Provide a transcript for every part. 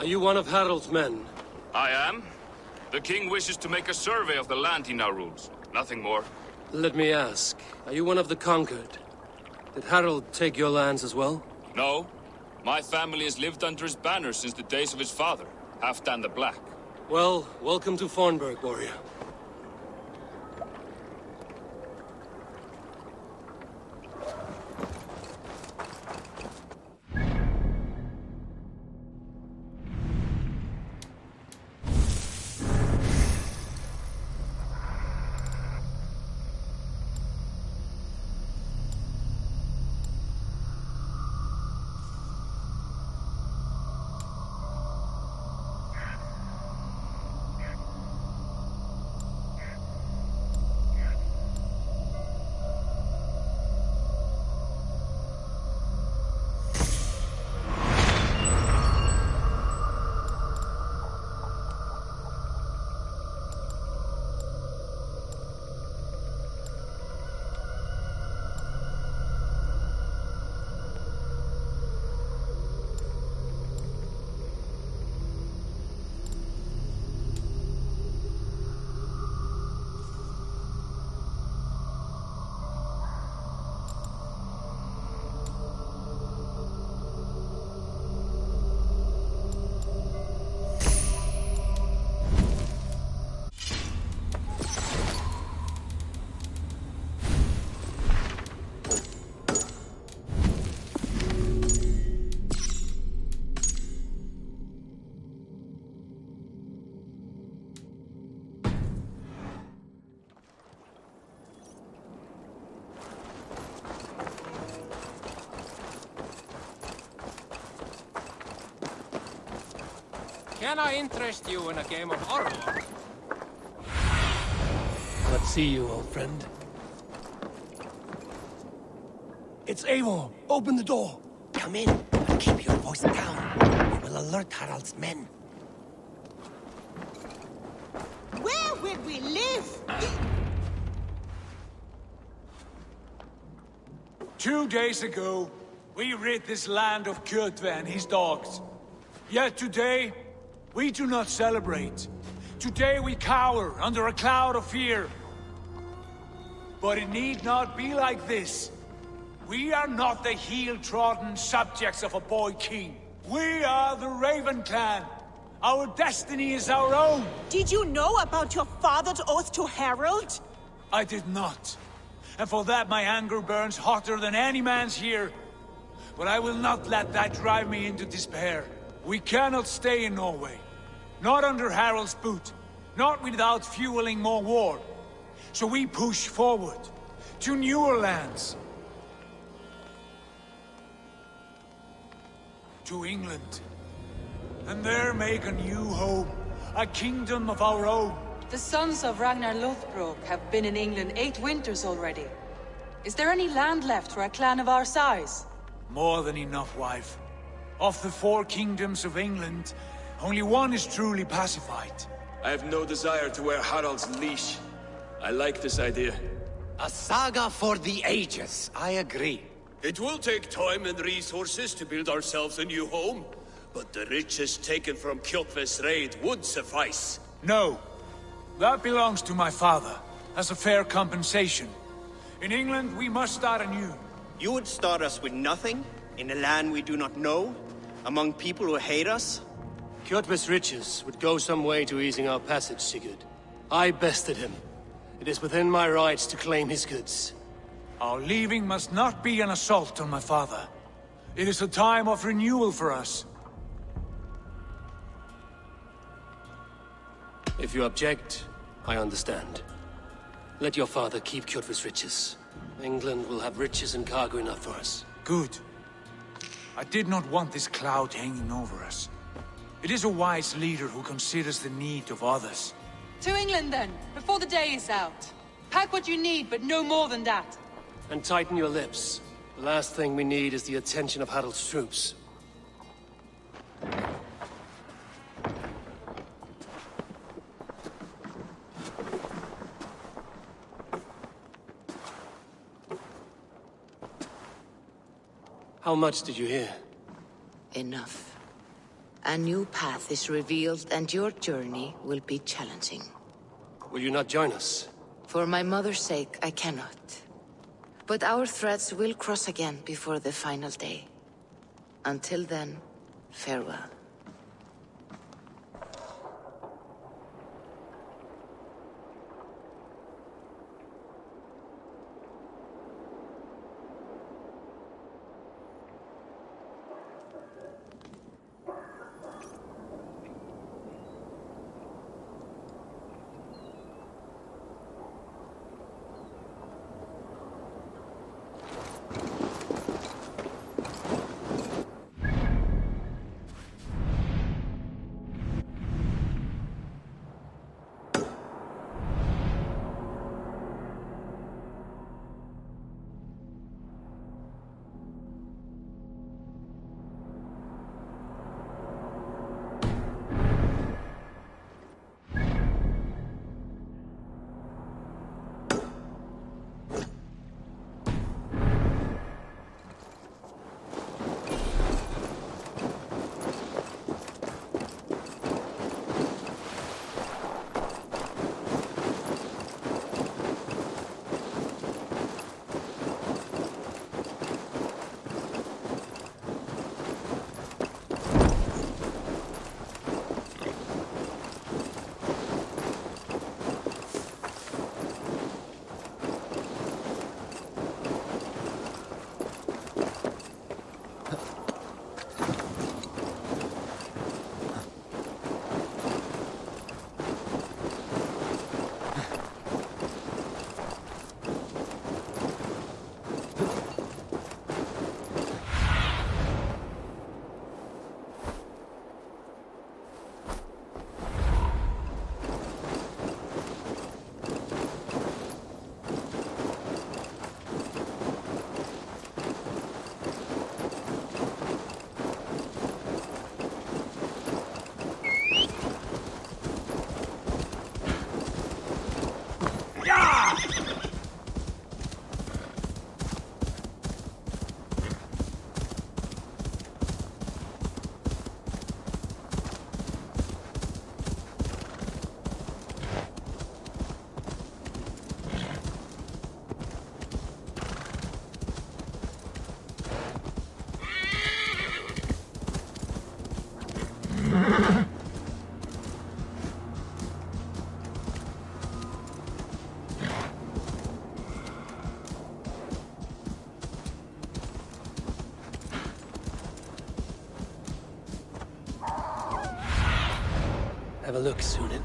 you one of Harald's men? I am. The king wishes to make a survey of the land he now rules. Nothing more. Let me ask, are you one of the conquered? Did Harald take your lands as well? No. My family has lived under his banner since the days of his father, Halfdan the Black. Well, welcome to Fornburg, warrior. Can I interest you in a game of Orlok? Let's see you, old friend. It's Eivor. Open the door. Come in, and keep your voice down. We will alert Harald's men. Where will we live? 2 days ago, we rid this land of Kjotve and his dogs. Yet today, we do not celebrate. Today we cower under a cloud of fear. But it need not be like this. We are not the heel-trodden subjects of a boy king. We are the Raven clan. Our destiny is our own. Did you know about your father's oath to Harald? I did not. And for that my anger burns hotter than any man's here. But I will not let that drive me into despair. We cannot stay in Norway. Not under Harald's boot. Not without fueling more war. So we push forward. To newer lands. To England. And there make a new home. A kingdom of our own. The sons of Ragnar Lothbrok have been in England 8 winters already. Is there any land left for a clan of our size? More than enough, wife. Of the 4 kingdoms of England, only one is truly pacified. I have no desire to wear Harald's leash. I like this idea. A saga for the ages, I agree. It will take time and resources to build ourselves a new home, but the riches taken from Kjotve's raid would suffice. No. That belongs to my father, as a fair compensation. In England, we must start anew. You would start us with nothing? In a land we do not know? Among people who hate us? Kjotve's riches would go some way to easing our passage, Sigurd. I bested him. It is within my rights to claim his goods. Our leaving must not be an assault on my father. It is a time of renewal for us. If you object, I understand. Let your father keep Kjotve's riches. England will have riches and cargo enough for us. Good. I did not want this cloud hanging over us. It is a wise leader who considers the need of others. To England then, before the day is out. Pack what you need, but no more than that. And tighten your lips. The last thing we need is the attention of Harald's troops. How much did you hear? Enough. A new path is revealed, and your journey will be challenging. Will you not join us? For my mother's sake, I cannot. But our threads will cross again before the final day. Until then, farewell. Have a look, Sunan.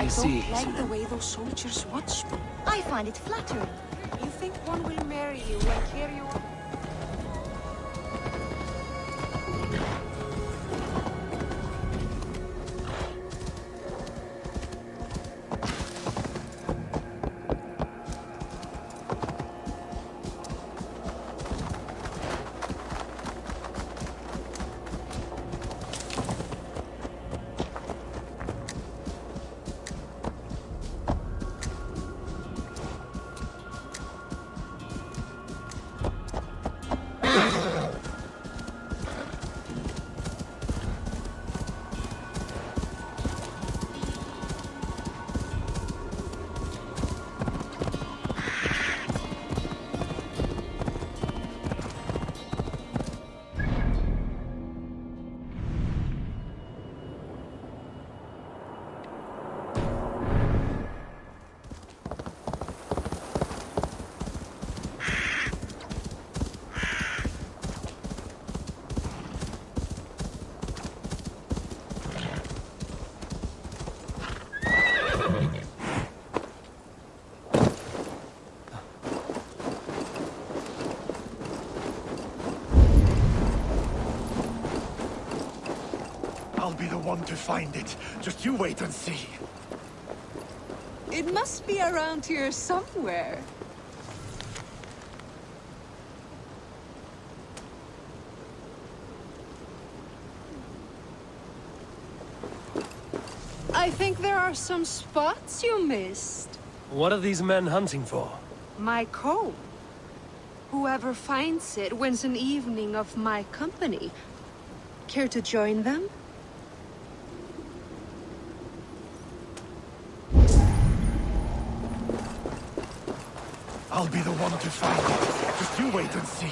I see. don't like the way those soldiers watch me. I find it flattering. You think one will marry you and carry you up? I'll be the one to find it. Just you wait and see. It must be around here somewhere. I think there are some spots you missed. What are these men hunting for? My comb. Whoever finds it wins an evening of my company. Care to join them? I'll be the one to find it. Just you wait and see.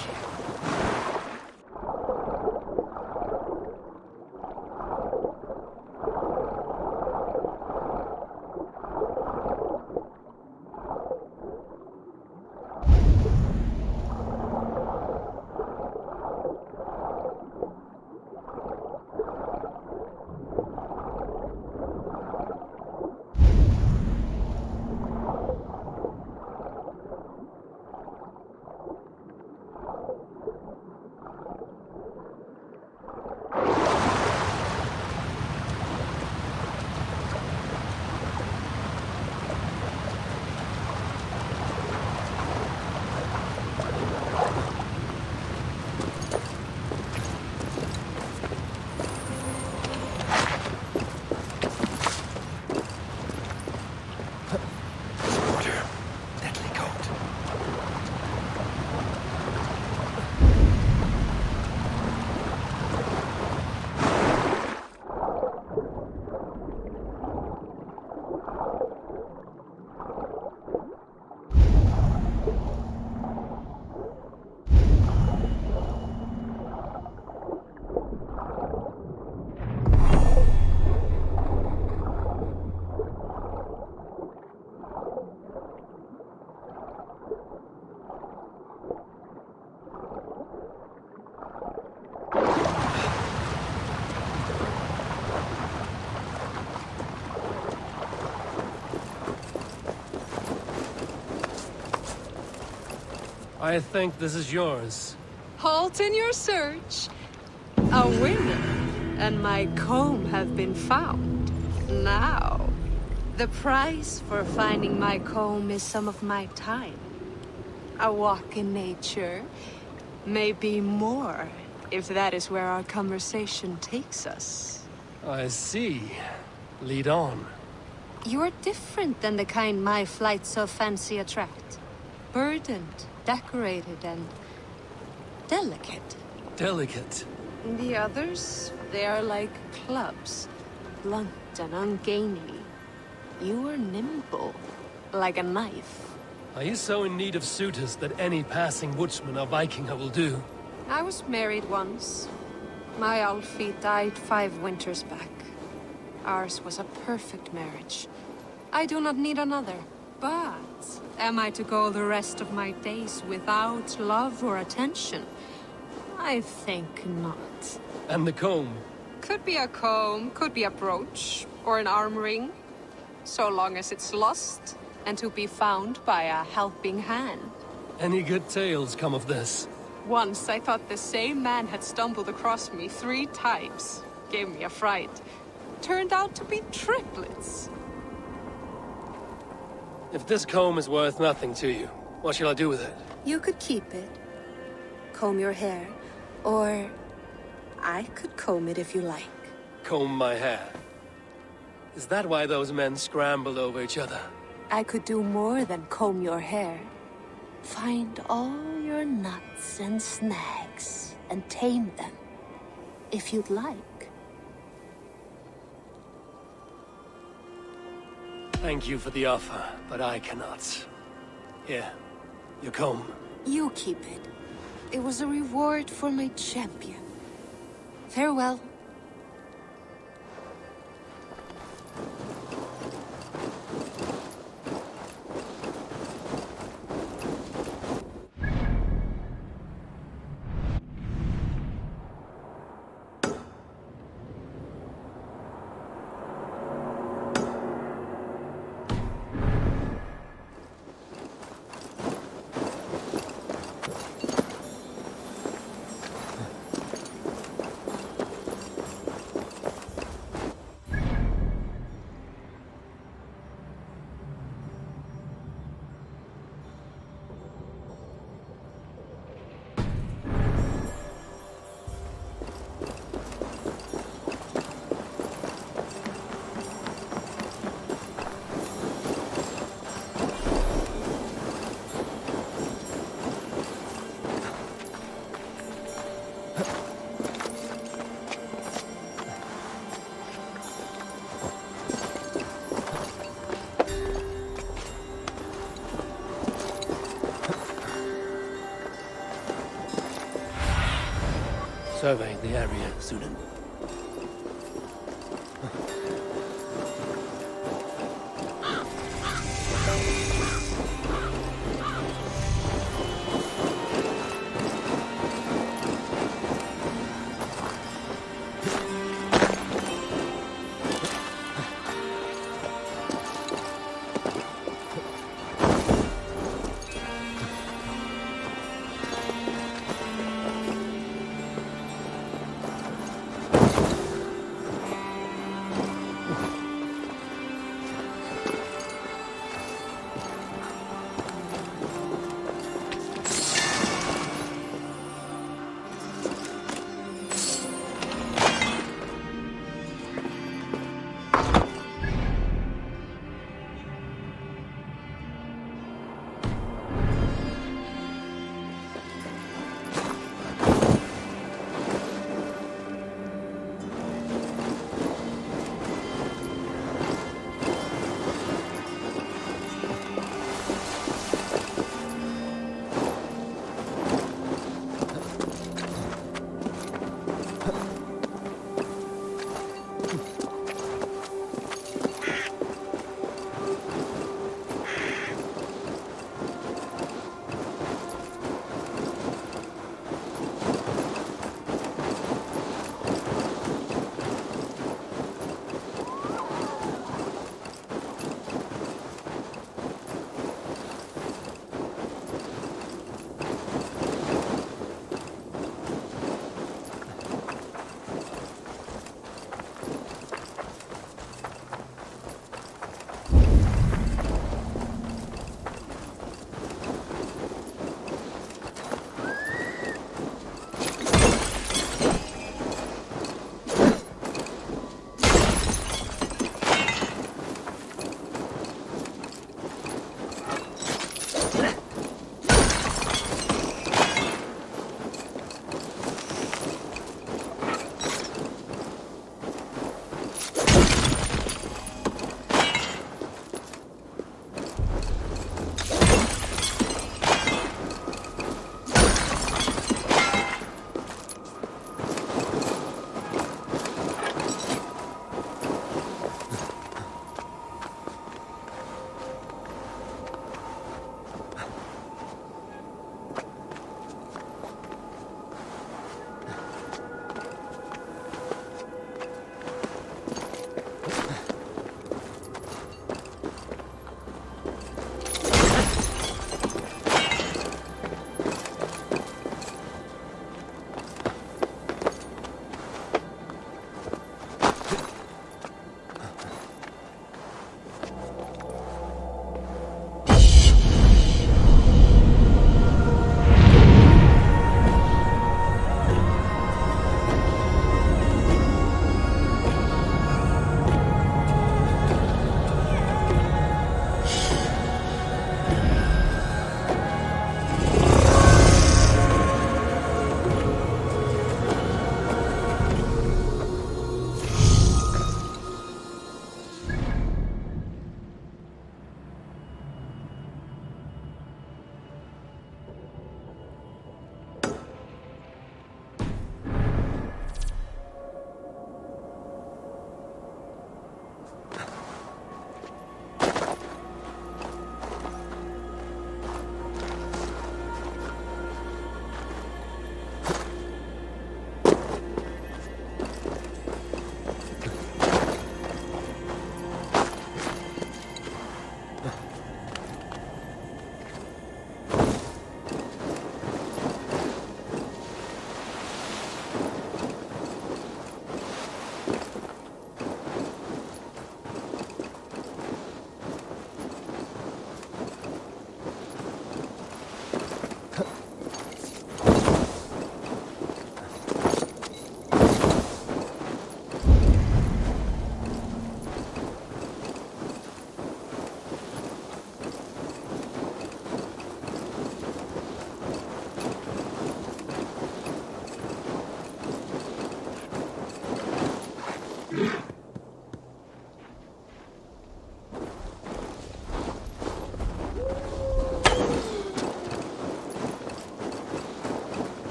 I think this is yours. Halt in your search. A winner and my comb have been found. Now, the price for finding my comb is some of my time. A walk in nature, maybe more, if that is where our conversation takes us. I see. Lead on. You're different than the kind my flights of fancy attract. Burdened, decorated, and delicate. Delicate. The others, they are like clubs, blunt and ungainly. You are nimble, like a knife. Are you so in need of suitors that any passing woodsman or Vikinger will do? I was married once. My Alfie died 5 winters back. Ours was a perfect marriage. I do not need another. But am I to go the rest of my days without love or attention? I think not. And the comb? Could be a comb, could be a brooch, or an arm ring. so long as it's lost and to be found by a helping hand. Any good tales come of this? Once I thought the same man had stumbled across me 3 times. Gave me a fright. Turned out to be triplets. If this comb is worth nothing to you, what shall I do with it? You could keep it. Comb your hair. Or I could comb it if you like. Comb my hair. Is that why those men scrambled over each other? I could do more than comb your hair. Find all your nuts and snags and tame them, if you'd like. Thank you for the offer, but I cannot. Here, your comb. You keep it. It was a reward for my champion. Farewell. Surveying the area, Sunan.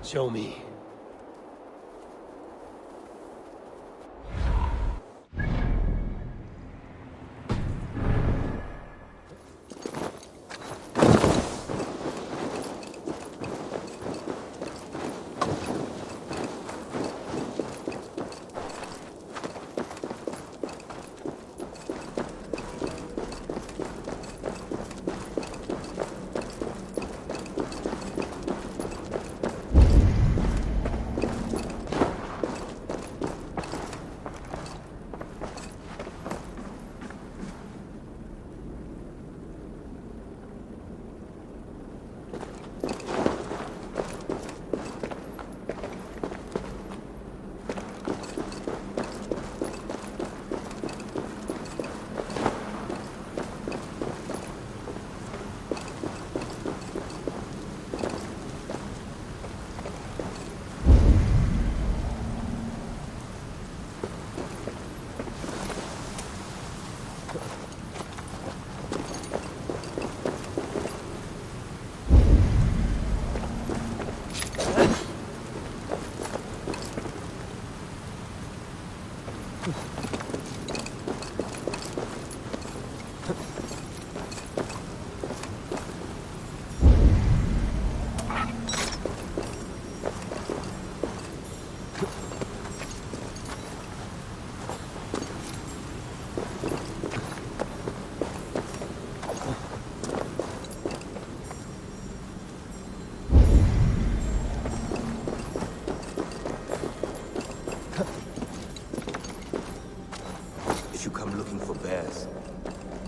Show me.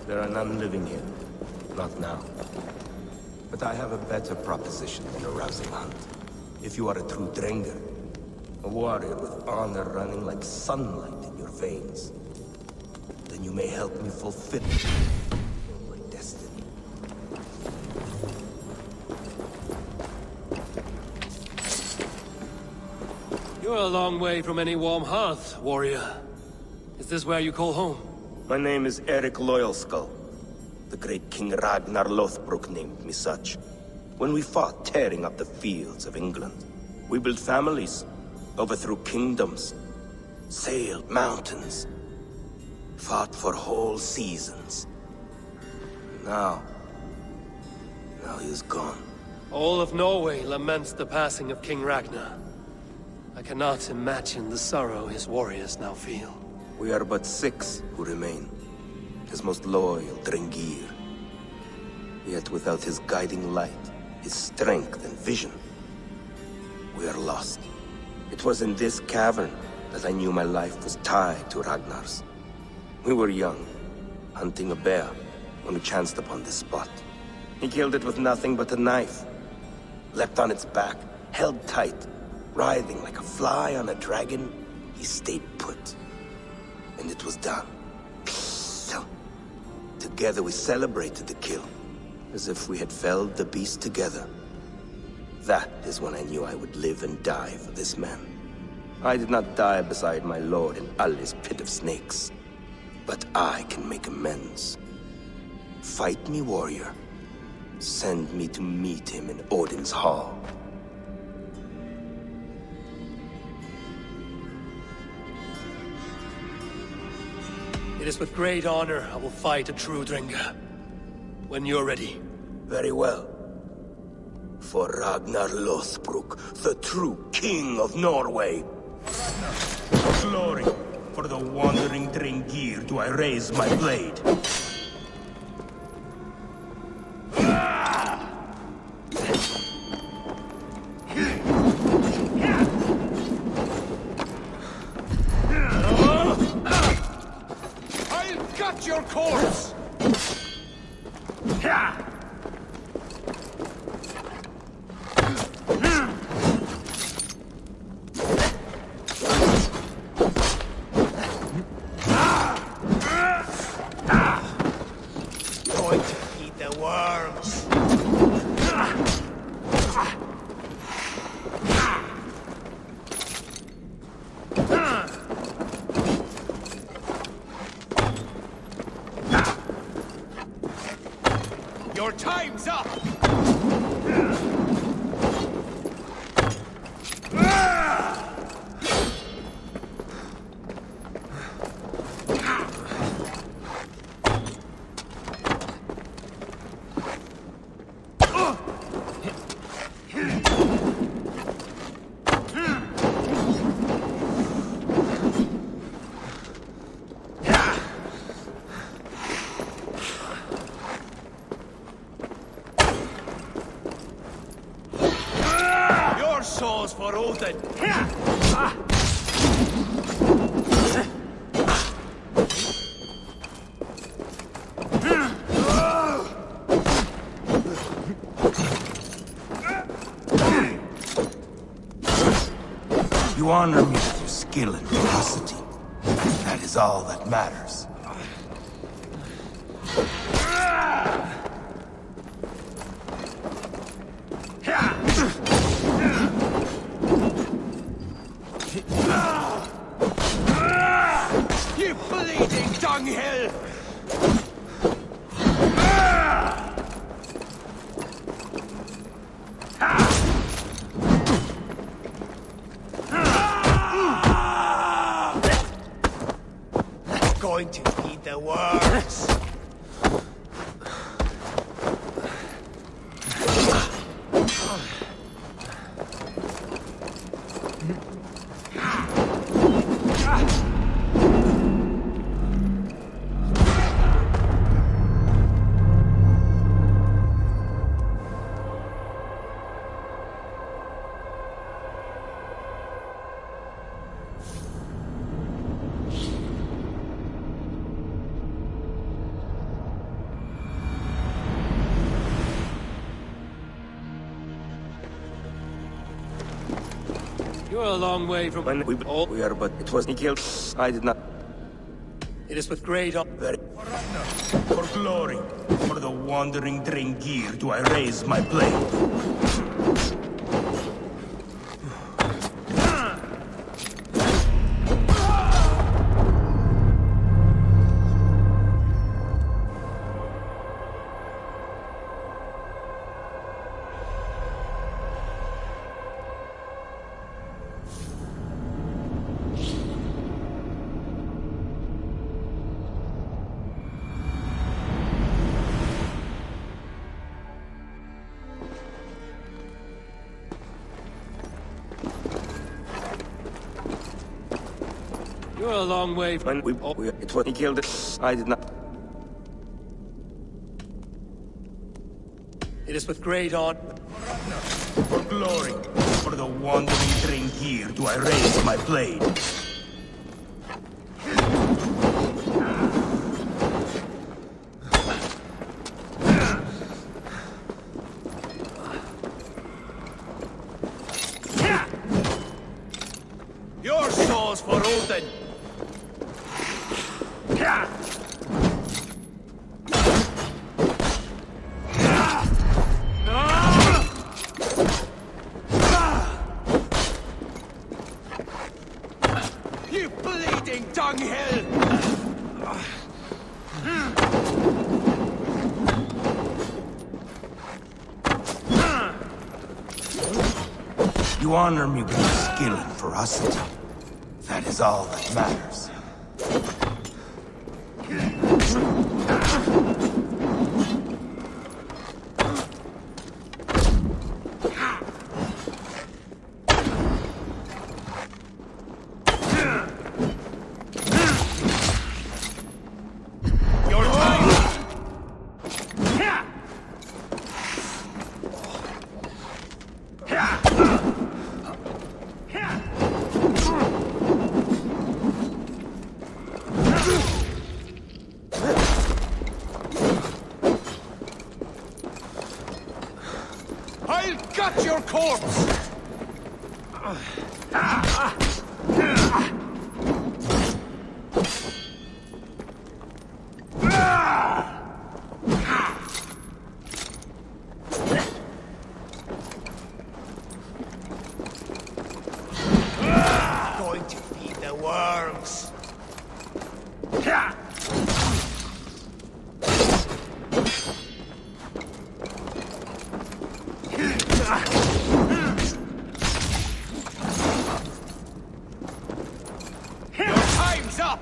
There are none living here. Not now. But I have a better proposition than a rousing hunt. If you are a true Drenger, a warrior with honor running like sunlight in your veins, then you may help me fulfill my destiny. You're a long way from any warm hearth, warrior. Is this where you call home? My name is Eric Loyalskull. The great King Ragnar Lothbrok named me such. When we fought tearing up the fields of England, we built families, overthrew kingdoms, sailed mountains, fought for whole seasons. Now he is gone. All of Norway laments the passing of King Ragnar. I cannot imagine the sorrow his warriors now feel. We are but 6 who remain. His most loyal Drengir. Yet without his guiding light, his strength and vision, we are lost. It was in this cavern that I knew my life was tied to Ragnar's. We were young, hunting a bear, when we chanced upon this spot. He killed it with nothing but a knife. Leapt on its back, held tight, writhing like a fly on a dragon. He stayed put. And it was done. Together we celebrated the kill, as if we had felled the beast together. That is when I knew I would live and die for this man. I did not die beside my lord in Ali's pit of snakes, but I can make amends. Fight me, warrior. Send me to meet him in Odin's hall. It is with great honor I will fight a true Drenger. When you're ready. Very well. For Ragnar Lothbrok, the true king of Norway. Ragnar! For glory, for the wandering Drengir, do I raise my blade. I'll cut your corpse! Going to eat the worms. Your time's up! Your soul's for Odin! You honor me with your skill and ferocity. That is all that matters. You bleeding dunghill! Going to eat the worms. You're a long way from... When we are, but it was killed. I did not. It is with great honor. Very. For glory, for the wandering Drengir, do I raise my blade. You're a long way from... When it was killed. I did not. It is with great honor. For glory, for the wandering Drengir, do I raise my blade. Your soul's for Odin! You bleeding dunghill! You honor me with your skill and ferocity. That is all that matters. at your corpse! Going to feed the worms. Your time's up!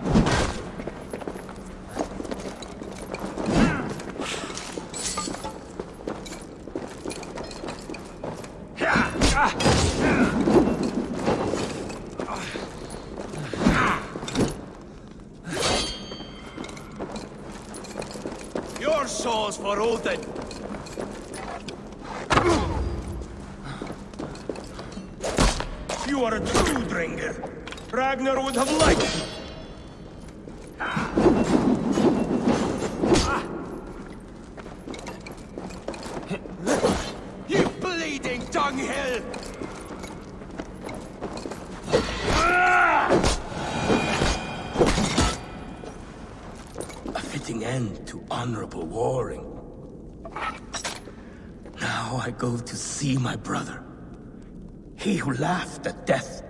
Your soul's for Odin. You are a true Dringer. Ragnar would have liked you. You bleeding dunghill! A fitting end to honorable warring. Now I go to see my brother. He who laughed at death.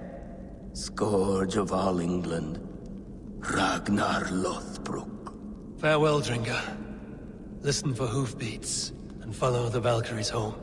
Scourge of all England. Ragnar Lothbrok. Farewell, Dringa. Listen for hoofbeats, and follow the Valkyries home.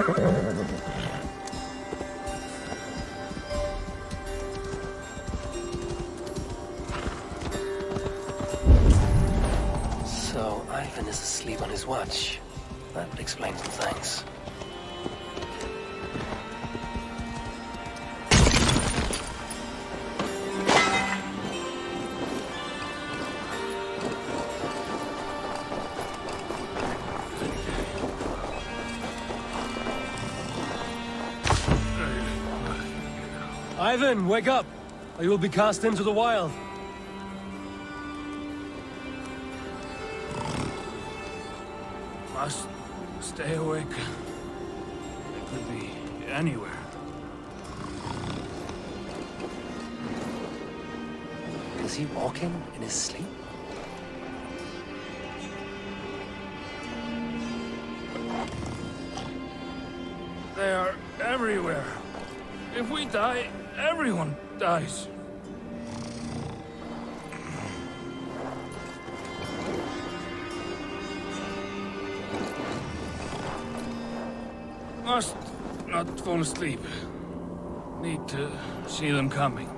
So, Ivan is asleep on his watch. That would explain some things. Ivan, wake up! Or you will be cast into the wild. Must stay awake. It could be anywhere. Is he walking in his sleep? They are everywhere. If we die, everyone dies. Must not fall asleep. Need to see them coming.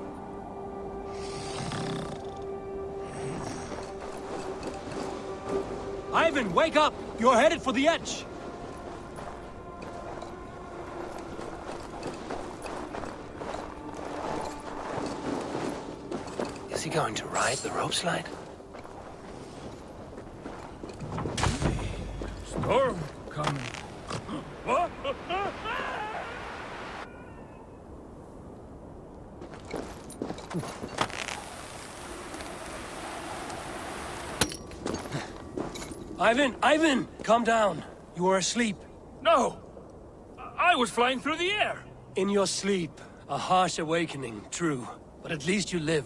Ivan, wake up! You're headed for the edge! Is he going to ride the rope slide? Storm coming. What? Ivan! Calm down. You are asleep. No! I was flying through the air! In your sleep, a harsh awakening, true. But at least you live.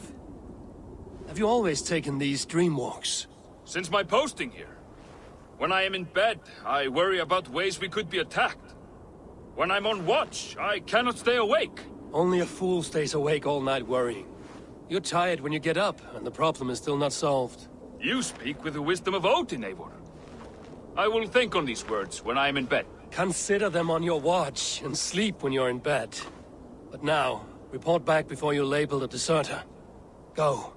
Have you always taken these dream walks? Since my posting here. When I am in bed, I worry about ways we could be attacked. When I'm on watch, I cannot stay awake. Only a fool stays awake all night worrying. You're tired when you get up, and the problem is still not solved. You speak with the wisdom of Odin, Eivor. I will think on these words when I am in bed. Consider them on your watch, and sleep when you're in bed. But now, report back before you're labeled a deserter. Go.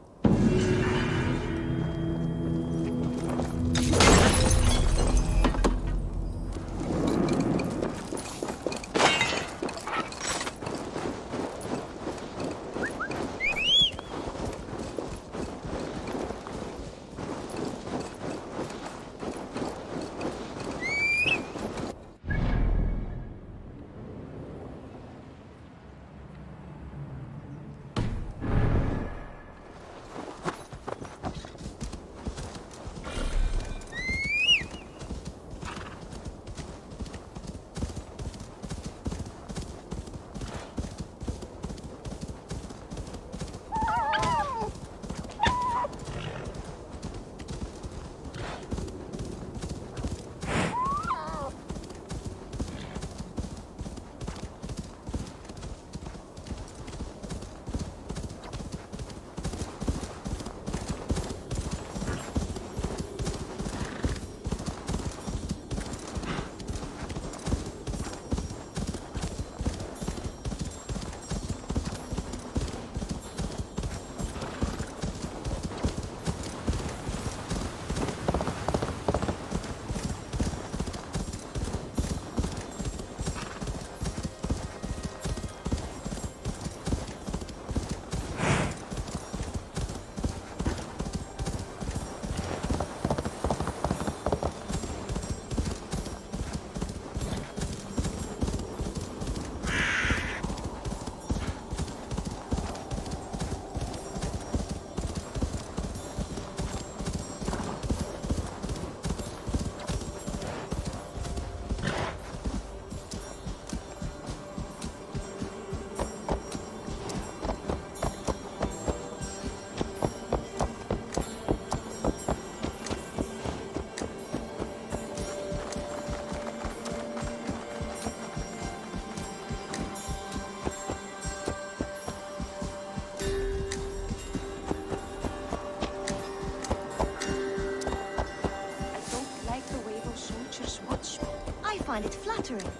Find it flattering.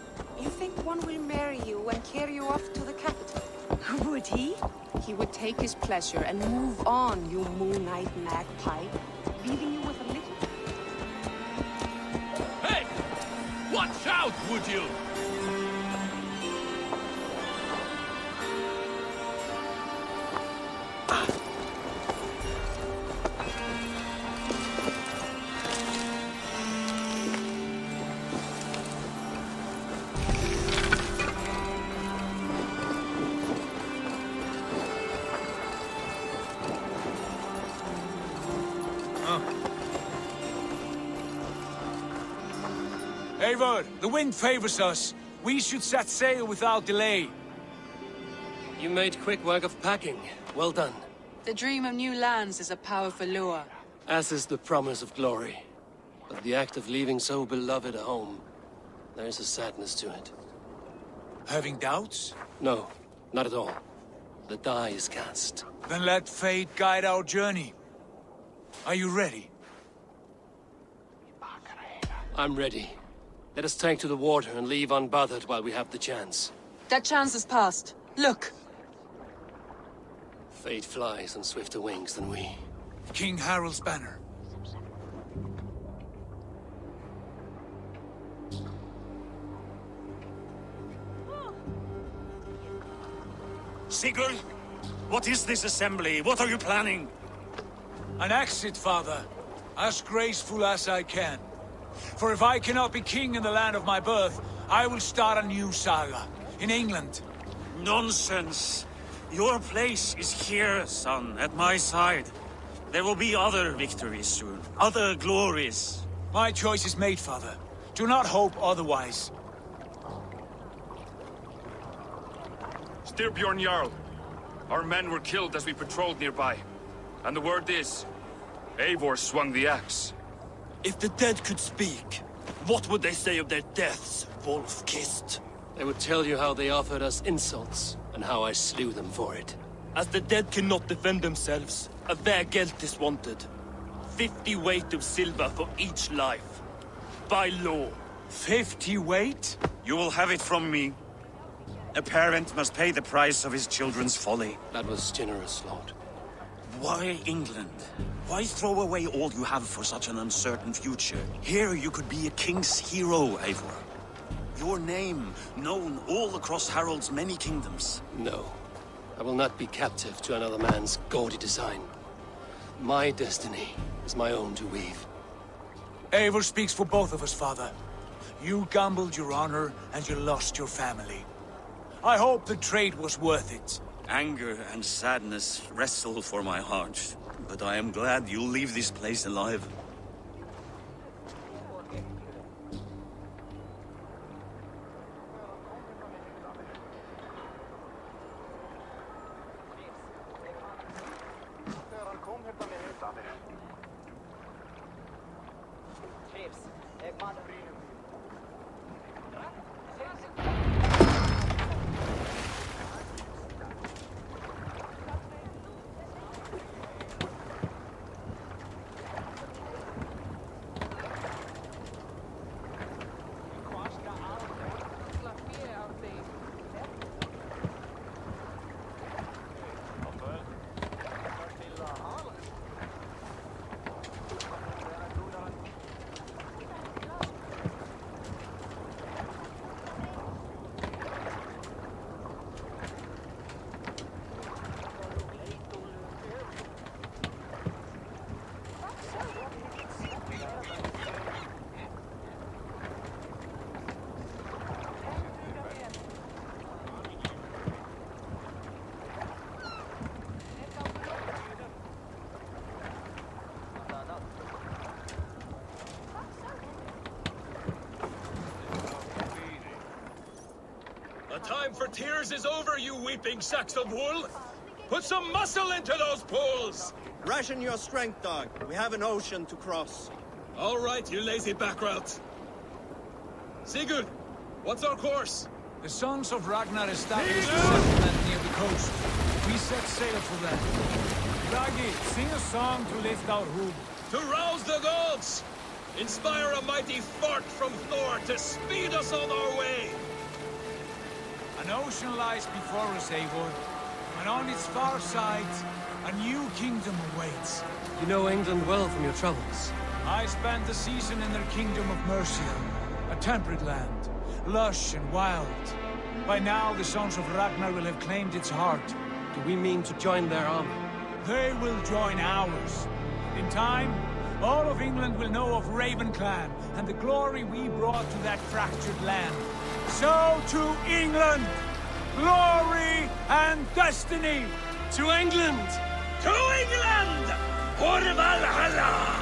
You think one will marry you and carry you off to the capital? Would he? He would take his pleasure and move on, you moon-eyed magpie, leaving you with a little... Hey! Watch out, would you? Eivor, the wind favors us. We should set sail without delay. You made quick work of packing. Well done. The dream of new lands is a powerful lure. As is the promise of glory. But the act of leaving so beloved a home, there is a sadness to it. Having doubts? No, not at all. The die is cast. Then let fate guide our journey. Are you ready? I'm ready. Let us take to the water and leave unbothered while we have the chance. That chance is past. Look! Fate flies on swifter wings than we. King Harald's banner. Sigurd, what is this assembly? What are you planning? An exit, father. As graceful as I can. For if I cannot be king in the land of my birth, I will start a new saga. In England. Nonsense. Your place is here, son, at my side. There will be other victories soon. Other glories. My choice is made, father. Do not hope otherwise. Styrbjorn Jarl. Our men were killed as we patrolled nearby. And the word is, Eivor swung the axe. If the dead could speak, what would they say of their deaths, wolf-kissed? They would tell you how they offered us insults, and how I slew them for it. As the dead cannot defend themselves, a vergelt is wanted. 50 weight of silver for each life. By law. 50 weight? You will have it from me. A parent must pay the price of his children's folly. That was generous, Lord. Why England? Why throw away all you have for such an uncertain future? Here you could be a king's hero, Eivor. Your name known all across Harald's many kingdoms. No. I will not be captive to another man's gaudy design. My destiny is my own to weave. Eivor speaks for both of us, father. You gambled your honor, and you lost your family. I hope the trade was worth it. Anger and sadness wrestle for my heart, but I am glad you'll leave this place alive. Time for tears is over, you weeping sacks of wool! Put some muscle into those pulls! Ration your strength, dog. We have an ocean to cross. All right, you lazy backrout. Sigurd, what's our course? The sons of Ragnar established a settlement near the coast. We set sail for them. Ragi, sing a song to lift our hood. To rouse the gods! Inspire a mighty fart from Thor to speed us on our way! An ocean lies before us, Eivor. And on its far sides, a new kingdom awaits. You know England well from your travels. I spent the season in their kingdom of Mercia, a temperate land, lush and wild. By now, the sons of Ragnar will have claimed its heart. Do we mean to join their army? They will join ours. In time, all of England will know of Ravenclan and the glory we brought to that fractured land. So to England! Glory and destiny! To England! To England! For Valhalla!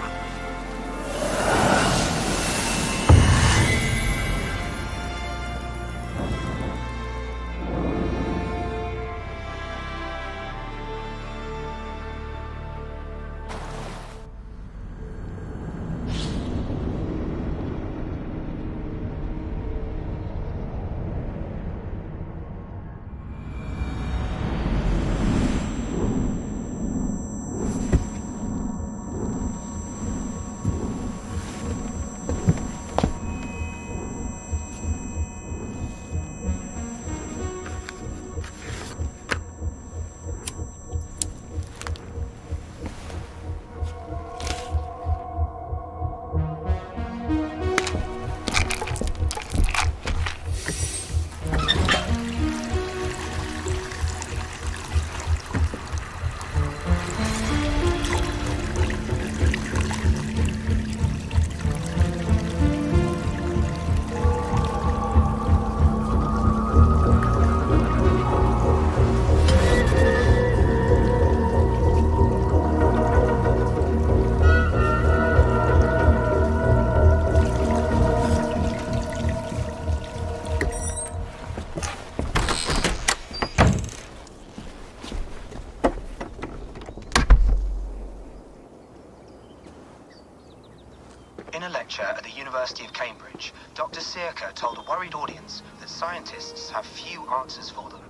In a lecture at the University of Cambridge, Dr. Sirka told a worried audience that scientists have few answers for them.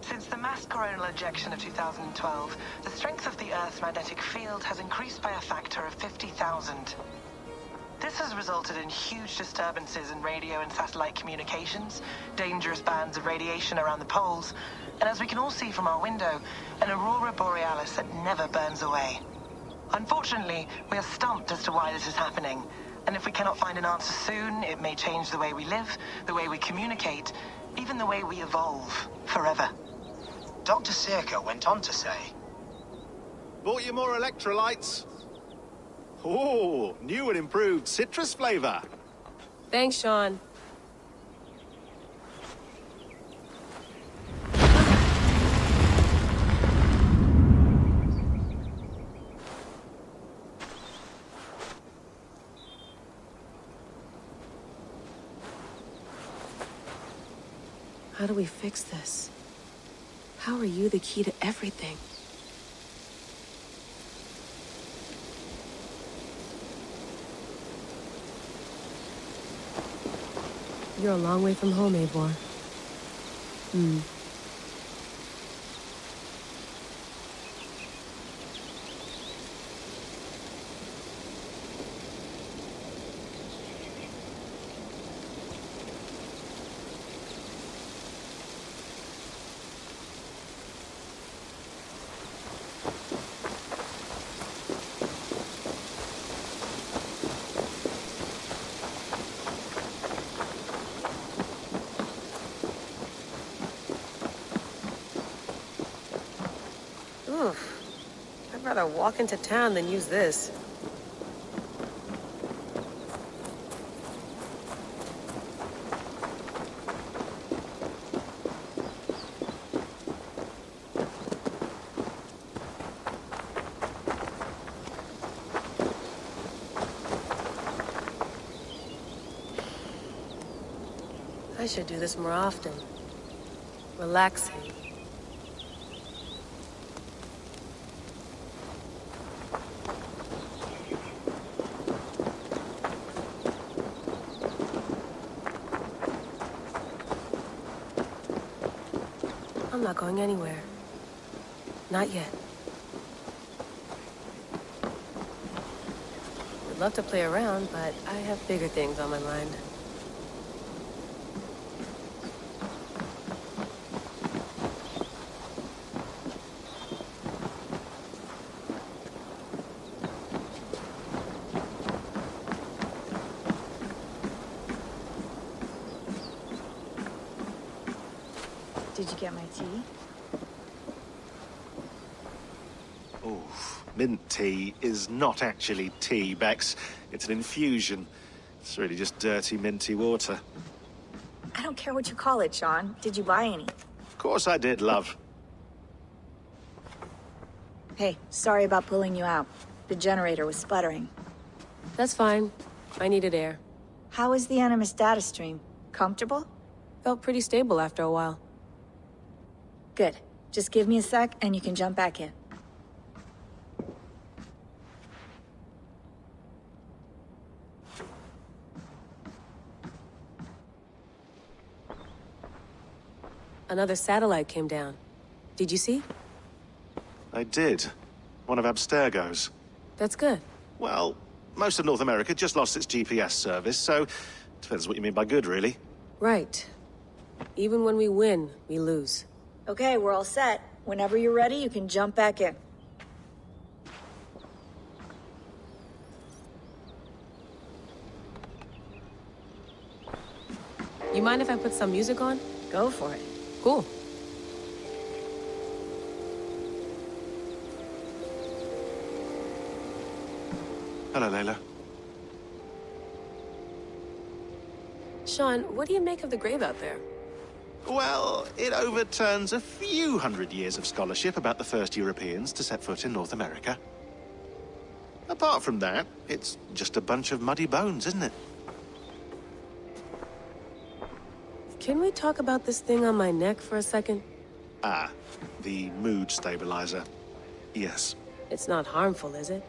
Since the mass coronal ejection of 2012, the strength of the Earth's magnetic field has increased by a factor of 50,000. This has resulted in huge disturbances in radio and satellite communications, dangerous bands of radiation around the poles, and as we can all see from our window, an aurora borealis that never burns away. Unfortunately, we are stumped as to why this is happening, and if we cannot find an answer soon, it may change the way we live, the way we communicate, even the way we evolve, forever. Dr. Sirka went on to say, "Bought you more electrolytes? Oh, new and improved citrus flavor." Thanks, Sean. How do we fix this? How are you the key to everything? You're a long way from home, Eivor. I'd rather walk into town than use this. I should do this more often. Relaxing. I'm not going anywhere. Not yet. I'd love to play around, but I have bigger things on my mind. Did you get my tea? Oh, mint tea is not actually tea, Bex. It's an infusion. It's really just dirty, minty water. I don't care what you call it, Sean. Did you buy any? Of course I did, love. Hey, sorry about pulling you out. The generator was sputtering. That's fine. I needed air. How was the Animus data stream? Comfortable? Felt pretty stable after a while. Good. Just give me a sec and you can jump back in. Another satellite came down. Did you see? I did. One of Abstergo's. That's good. Well, most of North America just lost its GPS service, so depends what you mean by good, really. Right. Even when we win, we lose. Okay, we're all set. Whenever you're ready, you can jump back in. You mind if I put some music on? Go for it. Cool. Hello, Layla. Sean, what do you make of the grave out there? Well, it overturns a few hundred years of scholarship about the first Europeans to set foot in North America. Apart from that, it's just a bunch of muddy bones, isn't it? Can we talk about this thing on my neck for a second? Ah, the mood stabilizer. Yes. It's not harmful, is it?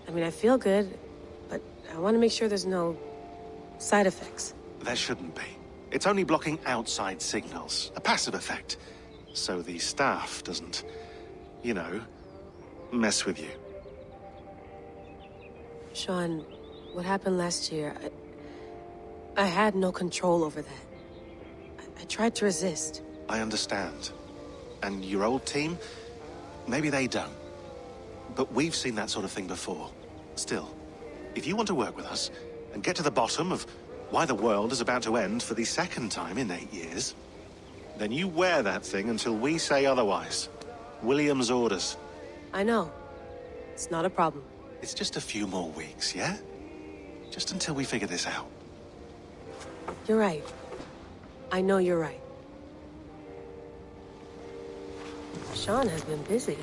I mean, I feel good, but I want to make sure there's no side effects. There shouldn't be. It's only blocking outside signals, a passive effect. So the staff doesn't, you know, mess with you. Sean, what happened last year, I had no control over that. I tried to resist. I understand. And your old team, maybe they don't. But we've seen that sort of thing before. Still, if you want to work with us and get to the bottom of why the world is about to end for the second time in 8 years, then you wear that thing until we say otherwise. William's orders. I know. It's not a problem. It's just a few more weeks, yeah? Just until we figure this out. You're right. I know you're right. Sean has been busy.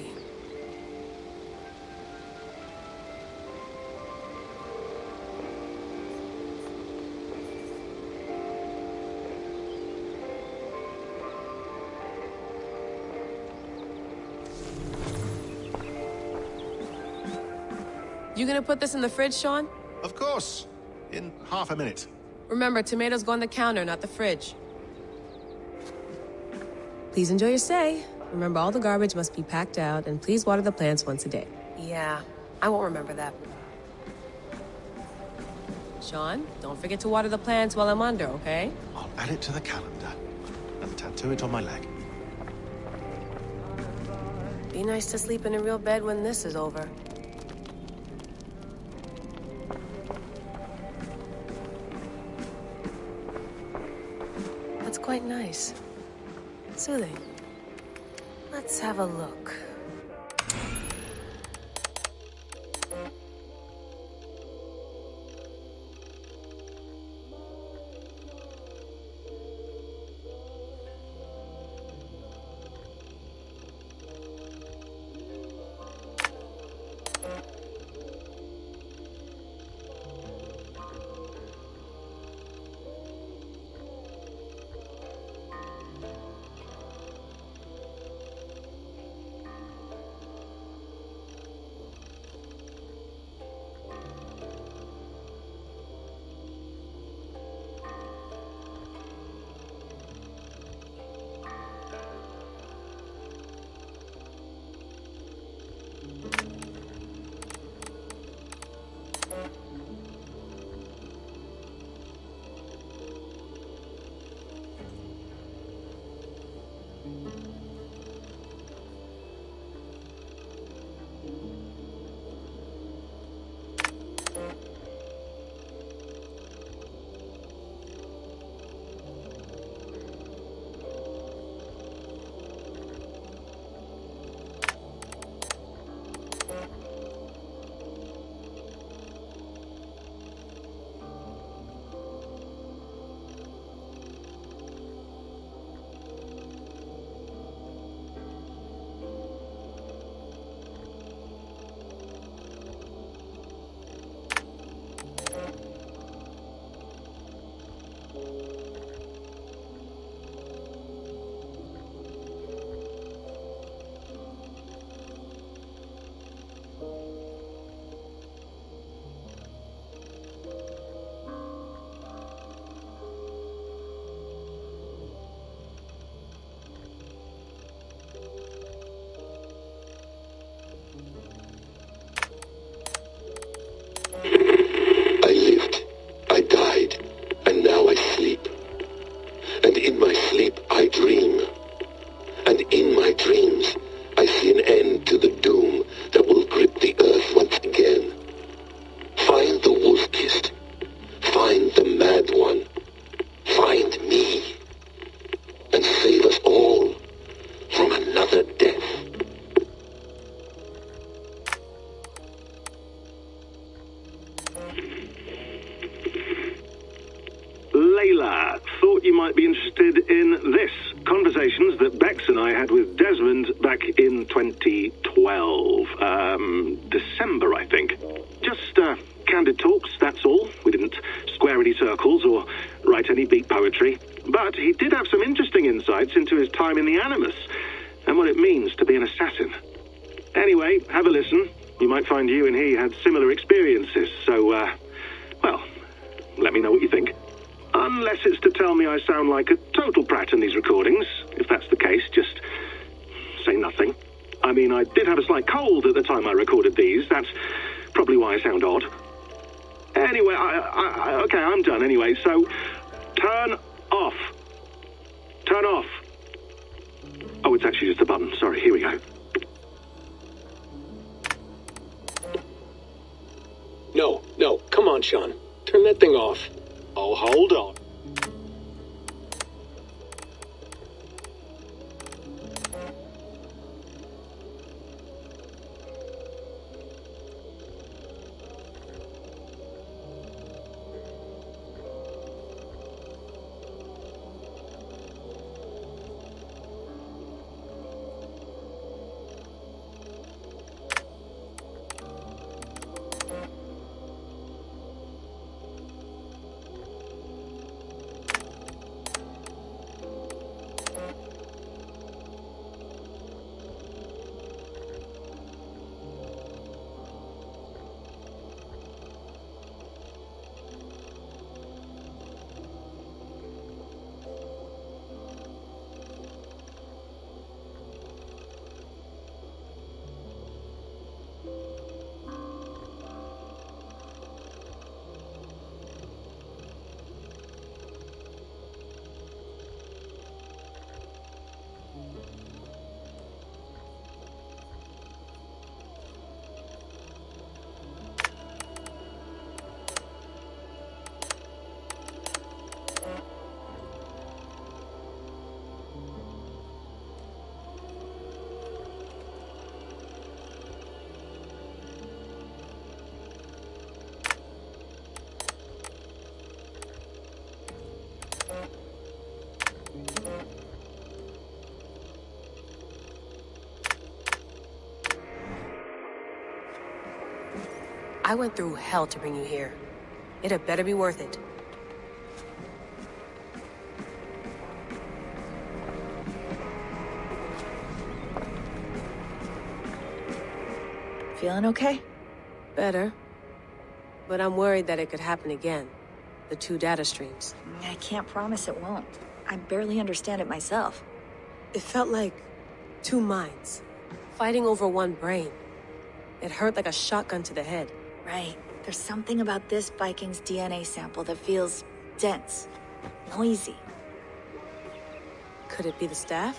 You gonna put this in the fridge, Sean? Of course. In half a minute. Remember, tomatoes go on the counter, not the fridge. Please enjoy your stay. Remember, all the garbage must be packed out, and please water the plants once a day. Yeah, I won't remember that. Sean, don't forget to water the plants while I'm under, okay? I'll add it to the calendar and tattoo it on my leg. Be nice to sleep in a real bed when this is over. That's quite nice. Soothing. Let's have a look. might be interested in this. Conversations that Bex and I had with Desmond back in 2012. December, I think. Just, candid talks, that's all. We didn't square any circles or write any beat poetry. But he did have some interesting insights into his time in the Animus and what it means to be an assassin. Anyway, have a listen. You might find you and he had similar experiences, so, well, let me know what you think. Unless it's to tell me I sound like a total prat in these recordings. If that's the case, just say nothing. I mean, I did have a slight cold at the time I recorded these. That's probably why I sound odd. Anyway, okay, I'm done anyway, so turn off. Turn off. Oh, it's actually just a button. Sorry, here we go. No, come on, Sean. Turn that thing off. Oh, hold on. I went through hell to bring you here. It had better be worth it. Feeling okay? Better. But I'm worried that it could happen again. The two data streams. I can't promise it won't. I barely understand it myself. It felt like two minds, fighting over one brain. It hurt like a shotgun to the head. Right. There's something about this Viking's DNA sample that feels dense, noisy. Could it be the staff?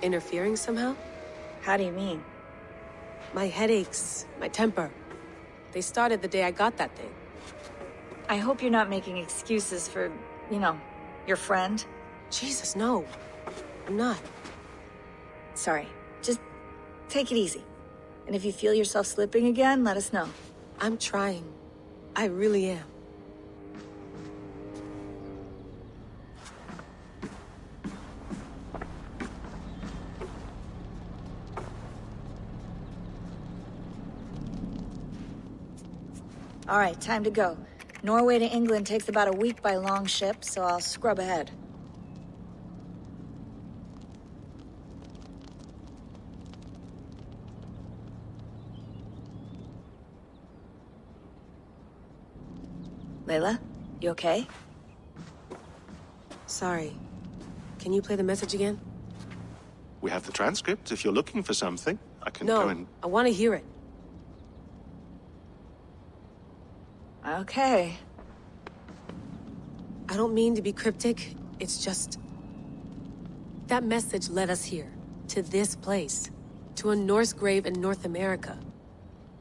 Interfering somehow? How do you mean? My headaches, my temper. They started the day I got that thing. I hope you're not making excuses for, you know, your friend. Jesus, no. I'm not. Sorry. Just take it easy. And if you feel yourself slipping again, let us know. I'm trying. I really am. All right, time to go. Norway to England takes about a week by long ship, so I'll scrub ahead. Layla, you okay? Sorry. Can you play the message again? We have the transcript. If you're looking for something, I can No, go and... I want to hear it. Okay. I don't mean to be cryptic. It's just... that message led us here. To this place. To a Norse grave in North America.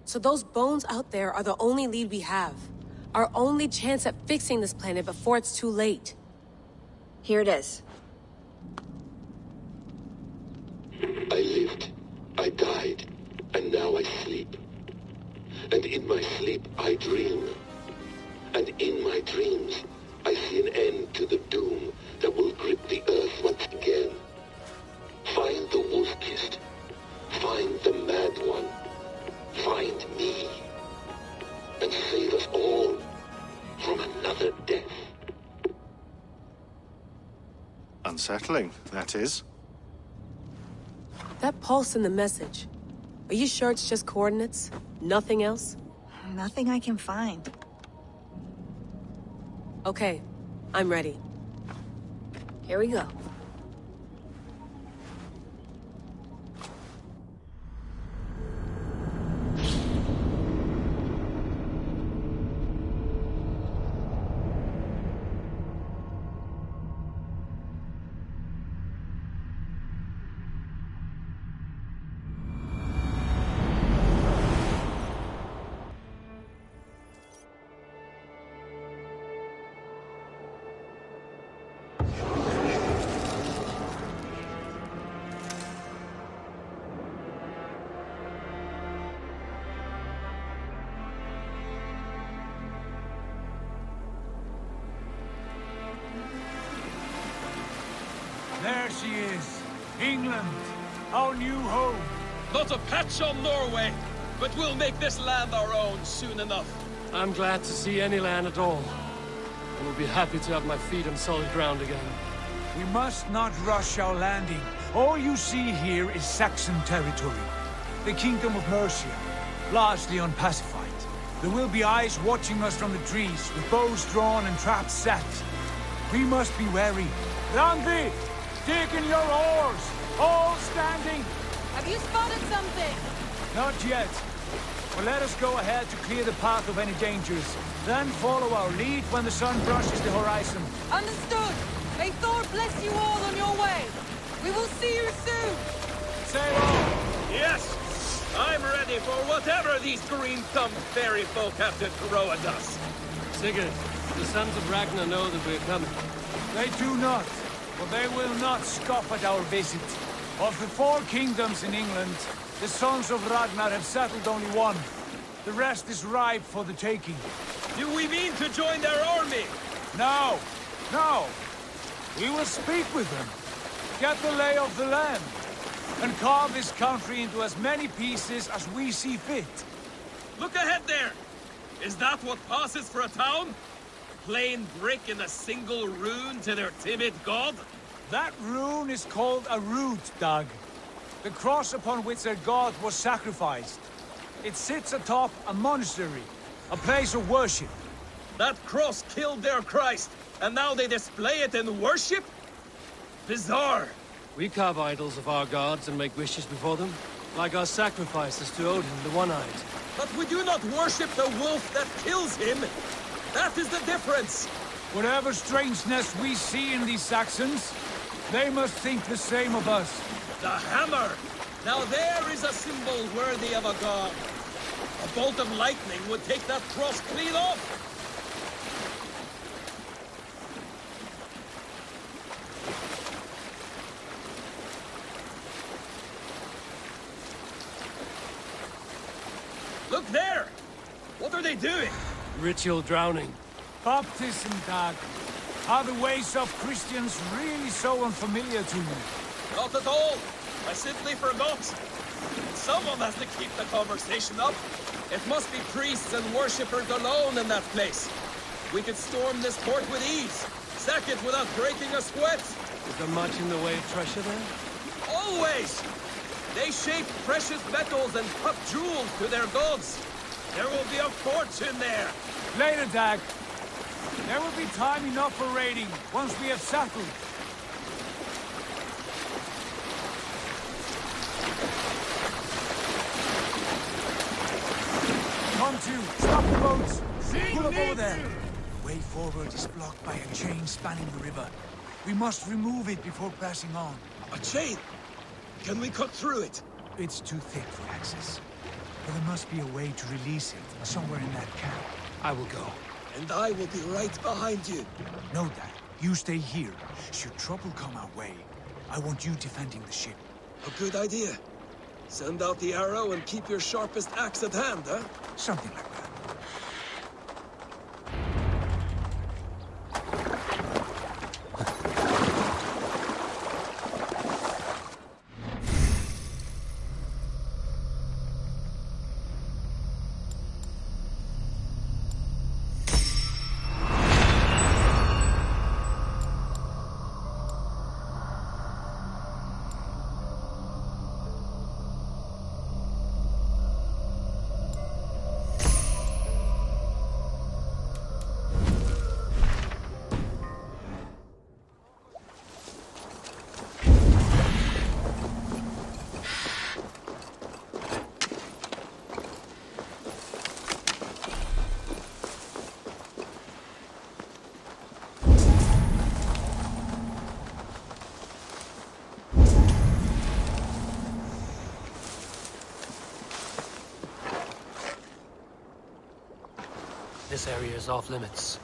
So those bones out there are the only lead we have. Our only chance at fixing this planet before it's too late. Here it is. I lived, I died, and now I sleep. And in my sleep I dream. And in my dreams, I see an end to the doom that will Unsettling, that is. That pulse in the message. Are you sure it's just coordinates? Nothing else? Nothing I can find. Okay, I'm ready. Here we go. There she is. England, our new home. Not a patch on Norway, but we'll make this land our own soon enough. I'm glad to see any land at all. I will be happy to have my feet on solid ground again. We must not rush our landing. All you see here is Saxon territory. The Kingdom of Mercia, largely unpacified. There will be eyes watching us from the trees, with bows drawn and traps set. We must be wary. Randi! Dig in your oars! All standing! Have you spotted something? Not yet. But let us go ahead to clear the path of any dangers. Then follow our lead when the sun brushes the horizon. Understood! May Thor bless you all on your way! We will see you soon! Sail on! Yes! I'm ready for whatever these green-thumbed fairy folk have to throw at us. Sigurd, the sons of Ragnar know that we're coming. They do not. But they will not scoff at our visit. Of the 4 kingdoms in England, the sons of Ragnar have settled only one. The rest is ripe for the taking. Do we mean to join their army? No! No! We will speak with them, get the lay of the land, and carve this country into as many pieces as we see fit. Look ahead there! Is that what passes for a town? Plain brick in a single rune to their timid god? That rune is called a root, Doug. The cross upon which their god was sacrificed. It sits atop a monastery, a place of worship. That cross killed their Christ, and now they display it in worship? Bizarre. We carve idols of our gods and make wishes before them, like our sacrifices to Odin, the One-Eyed. But we do not worship the wolf that kills him. That is the difference! Whatever strangeness we see in these Saxons, they must think the same of us. The hammer! Now there is a symbol worthy of a god. A bolt of lightning would take that cross clean off! Look there! What are they doing? Ritual drowning. Baptism, Dag. Are the ways of Christians really so unfamiliar to you? Not at all. I simply forgot. Someone has to keep the conversation up. It must be priests and worshippers alone in that place. We could storm this port with ease. Sack it without breaking a sweat. Is there much in the way of treasure there? Always! They shape precious metals and cut jewels to their gods. There will be a fortune there. Later, Dag. There will be time enough for raiding, once we have settled. Come to! Stop the boats! Pull up over there! Way forward is blocked by a chain spanning the river. We must remove it before passing on. A chain? Can we cut through it? It's too thick for access. But there must be a way to release it, somewhere in that camp. I will go. And I will be right behind you. Know that. You stay here. Should trouble come our way, I want you defending the ship. A good idea. Send out the arrow and keep your sharpest axe at hand, huh? Something like that. This area is off limits.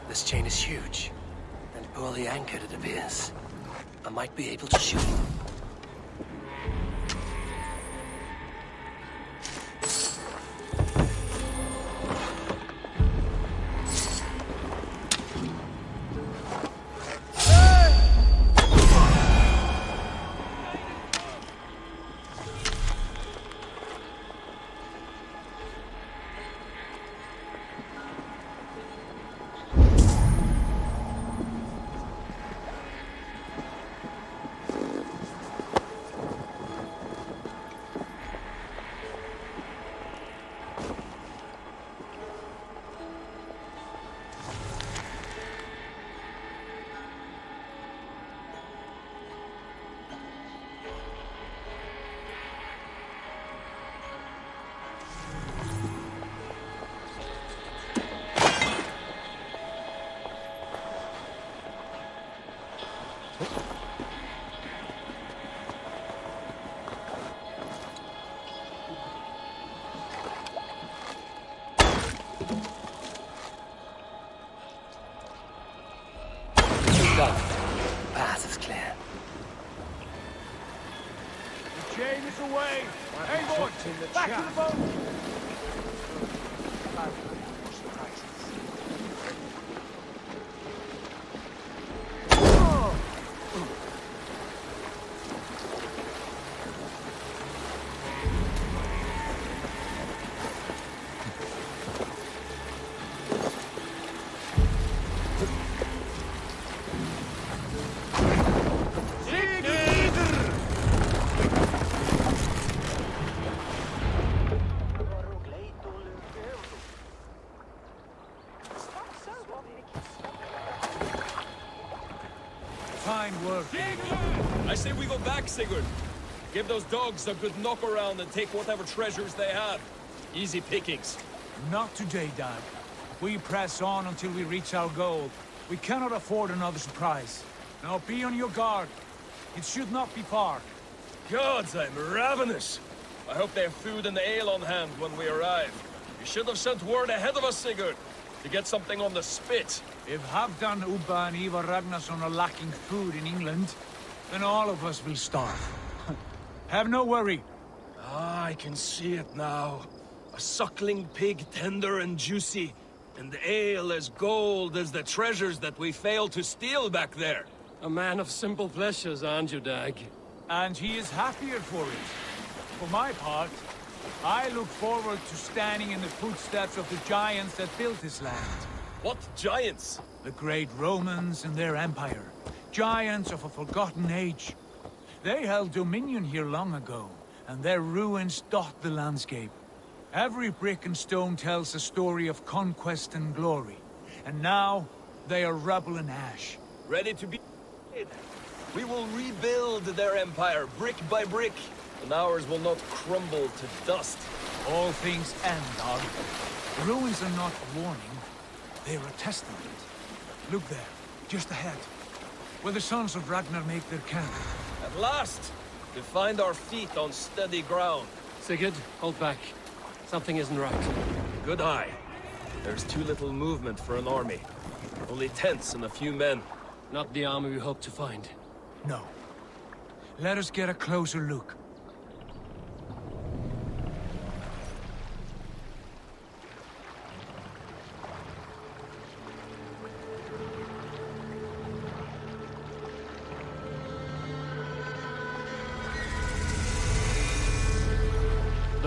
This chain is huge, and poorly anchored, it appears. I might be able to shoot him. Path is clear. The chain is away! Hey, boys! Back to the boat! Fine work. I say we go back, Sigurd. Give those dogs a good knock around and take whatever treasures they have. Easy pickings. Not today, Dad. We press on until we reach our goal. We cannot afford another surprise. Now be on your guard. It should not be far. Gods, I'm ravenous. I hope they have food and ale on hand when we arrive. You should have sent word ahead of us, Sigurd, to get something on the spit. If Halfdan, Ubba and Ivar Ragnarsson are lacking food in England, then all of us will starve. Have no worry. Ah, I can see it now. A suckling pig, tender and juicy, and ale as gold as the treasures that we failed to steal back there. A man of simple pleasures, aren't you, Dag? And he is happier for it. For my part, I look forward to standing in the footsteps of the giants that built this land. What giants? The great Romans and their empire. Giants of a forgotten age. They held dominion here long ago, and their ruins dot the landscape. Every brick and stone tells a story of conquest and glory. And now, they are rubble and ash. Ready to be... We will rebuild their empire, brick by brick, and ours will not crumble to dust. All things end, Dag. The ruins are not a warning. They're a testament. Look there, just ahead, where the sons of Ragnar make their camp. At last, to find our feet on steady ground. Sigurd, hold back. Something isn't right. Good eye. There's too little movement for an army. Only tents and a few men. Not the army we hope to find. No. Let us get a closer look.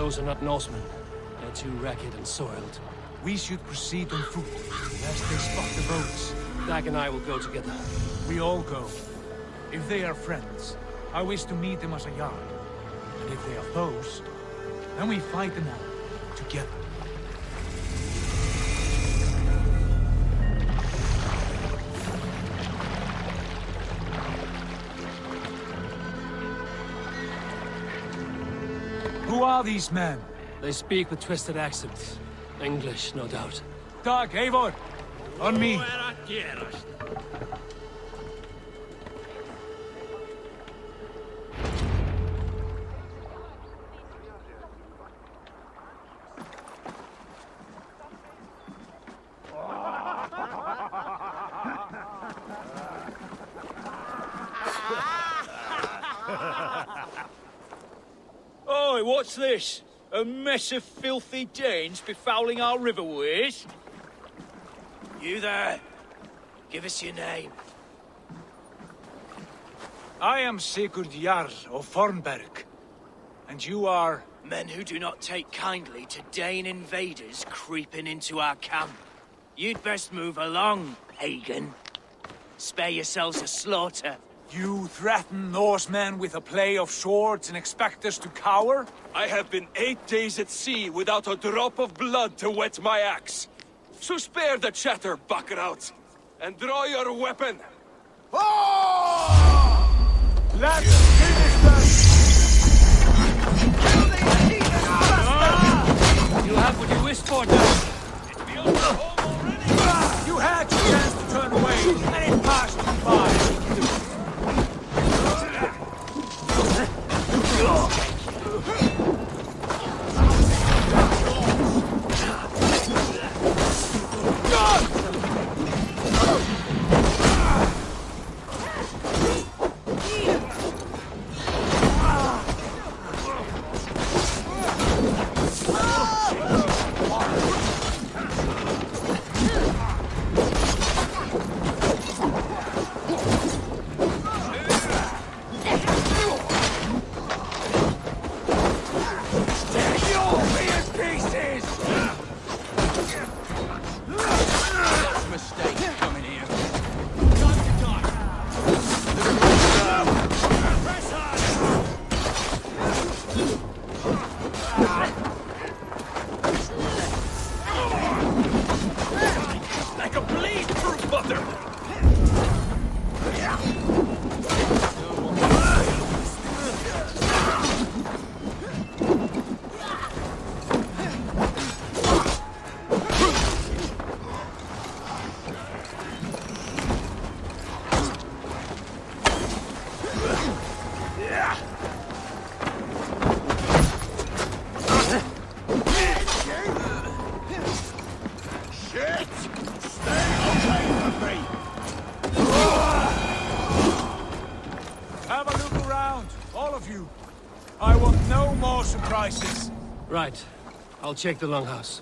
Those are not Norsemen. They're too ragged and soiled. We should proceed on foot, lest they spot the boats. Dag and I will go together. We all go. If they are friends, I wish to meet them as a yard. And if they are foes, then we fight them all, together. Who are these men? They speak with twisted accents. English, no doubt. Dag, Eivor! On me! Oi, what's this? A mess of filthy Danes befouling our riverways? You there! Give us your name. I am Sigurd Jarl of Fornberg. And you are... Men who do not take kindly to Dane invaders creeping into our camp. You'd best move along, pagan. Spare yourselves a slaughter. You threaten Norsemen with a play of swords and expect us to cower? I have been 8 days at sea without a drop of blood to wet my axe. So spare the chatter, buckerout, and draw your weapon. Let's finish them! You have what you wished for, Dag. You had your chance to turn away, and it passed you by. Right. I'll check the longhouse.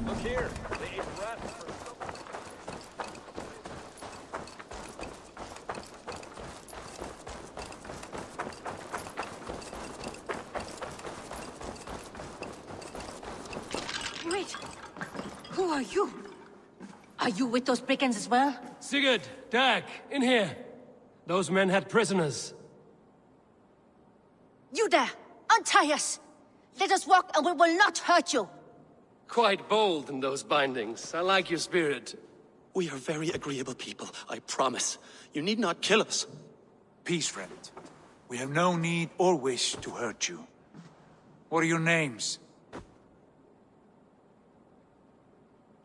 Look here. They ate rats for Wait! Who are you? Are you with those brigands as well? Sigurd, Dag, in here. Those men had prisoners. You there! Untie us! Let us walk and we will not hurt you! Quite bold in those bindings. I like your spirit. We are very agreeable people, I promise. You need not kill us. Peace, friend. We have no need or wish to hurt you. What are your names?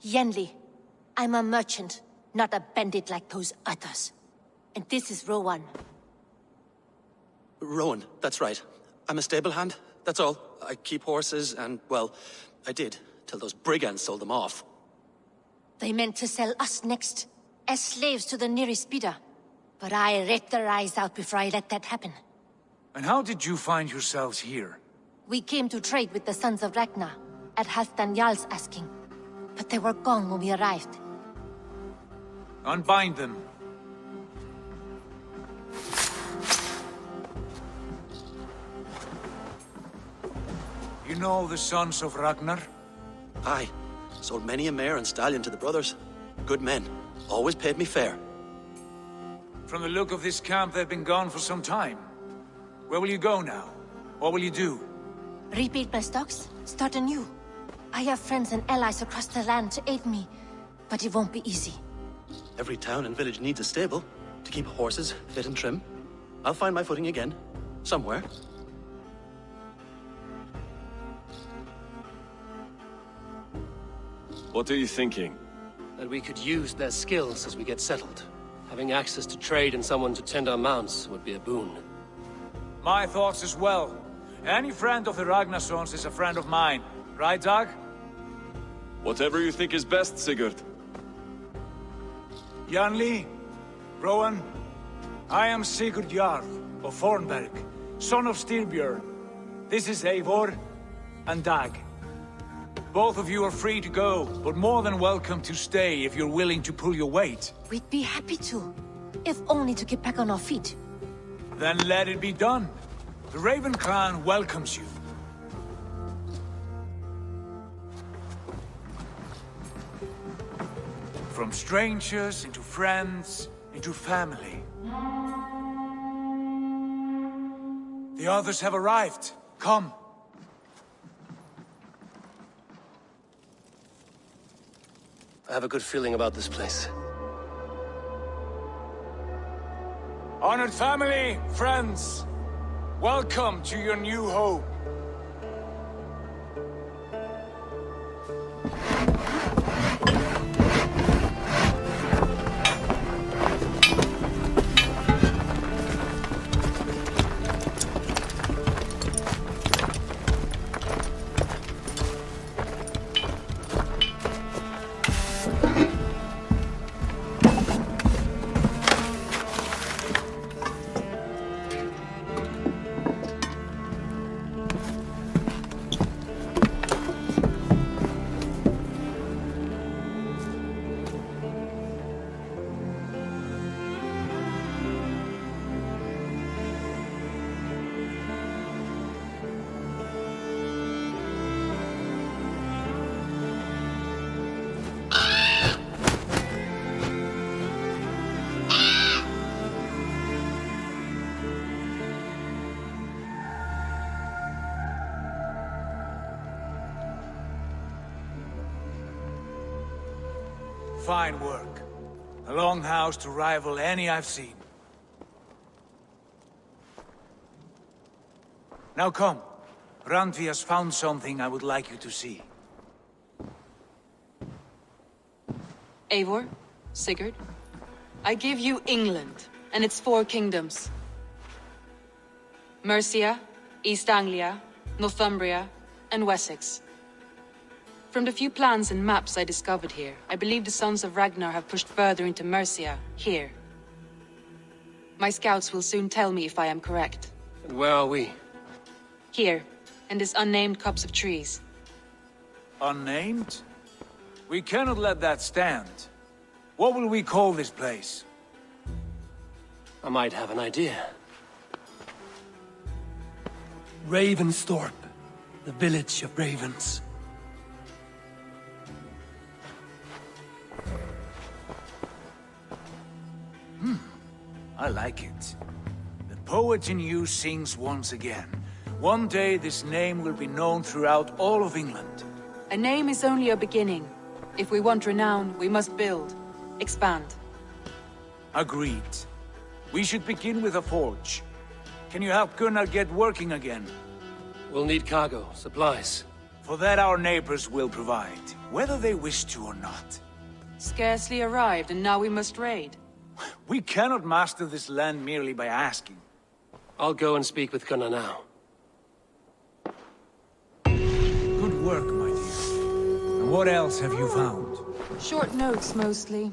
Yenli. I'm a merchant, not a bandit like those others. And this is Rowan. Rowan, that's right. I'm a stable hand, that's all. I keep horses and, well, I did, till those brigands sold them off. They meant to sell us next, as slaves to the nearest bidder. But I ripped their eyes out before I let that happen. And how did you find yourselves here? We came to trade with the Sons of Ragnar, at Halfdan Jarl's asking. but they were gone when we arrived. Unbind them. You know the sons of Ragnar? Aye. Sold many a mare and stallion to the brothers. Good men. Always paid me fair. From the look of this camp, they've been gone for some time. Where will you go now? What will you do? Rebuild my stocks, start anew. I have friends and allies across the land to aid me, but it won't be easy. Every town and village needs a stable to keep horses fit and trim. I'll find my footing again. Somewhere. What are you thinking? That we could use their skills as we get settled. Having access to trade and someone to tend our mounts would be a boon. My thoughts as well. Any friend of the Ragnarsons is a friend of mine. Right, Dag? Whatever you think is best, Sigurd. Janli, Rowan, I am Sigurd Jarl of Fornberg, son of Styrbjörn. This is Eivor and Dag. Both of you are free to go, but more than welcome to stay if you're willing to pull your weight. We'd be happy to, if only to get back on our feet. Then let it be done. The Raven clan welcomes you. From strangers into friends, into family. The others have arrived. Come. I have a good feeling about this place. Honored family, friends, welcome to your new home. Fine work. A longhouse to rival any I've seen. Now come. Randvi has found something I would like you to see. Eivor, Sigurd, I give you England and its 4 kingdoms. Mercia, East Anglia, Northumbria, and Wessex. From the few plans and maps I discovered here, I believe the Sons of Ragnar have pushed further into Mercia, here. My scouts will soon tell me if I am correct. And where are we? Here, in this unnamed copse of trees. Unnamed? We cannot let that stand. What will we call this place? I might have an idea. Ravensthorpe, the village of ravens. I like it. The poet in you sings once again. One day this name will be known throughout all of England. A name is only a beginning. If we want renown, we must build, expand. Agreed. We should begin with a forge. Can you help Gunnar get working again? We'll need cargo, supplies. For that our neighbors will provide, whether they wish to or not. Scarcely arrived, and now we must raid. We cannot master this land merely by asking. I'll go and speak with Gunnar now. Good work, my dear. And what else have you found? Short notes, mostly.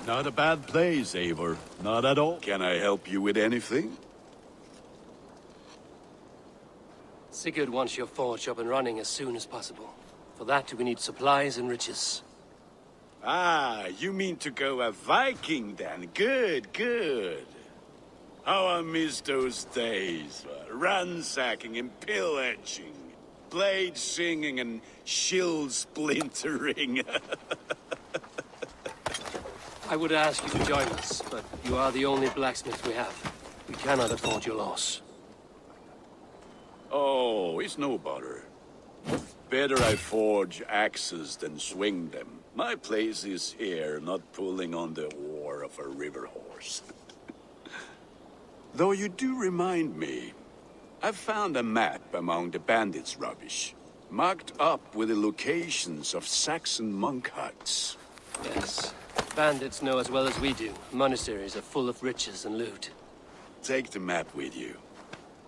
Not a bad place, Eivor. Not at all. Can I help you with anything? Sigurd wants your forge up and running as soon as possible. For that, we need supplies and riches. Ah, you mean to go a Viking then? Good, good. How I miss those days. Ransacking and pillaging. Blade singing and shield splintering. I would ask you to join us, but you are the only blacksmith we have. We cannot afford your loss. Oh, it's no bother. Better I forge axes than swing them. My place is here, not pulling on the oar of a river horse. Though you do remind me, I found a map among the bandits' rubbish, marked up with the locations of Saxon monk huts. Yes. Bandits know as well as we do. Monasteries are full of riches and loot. Take the map with you,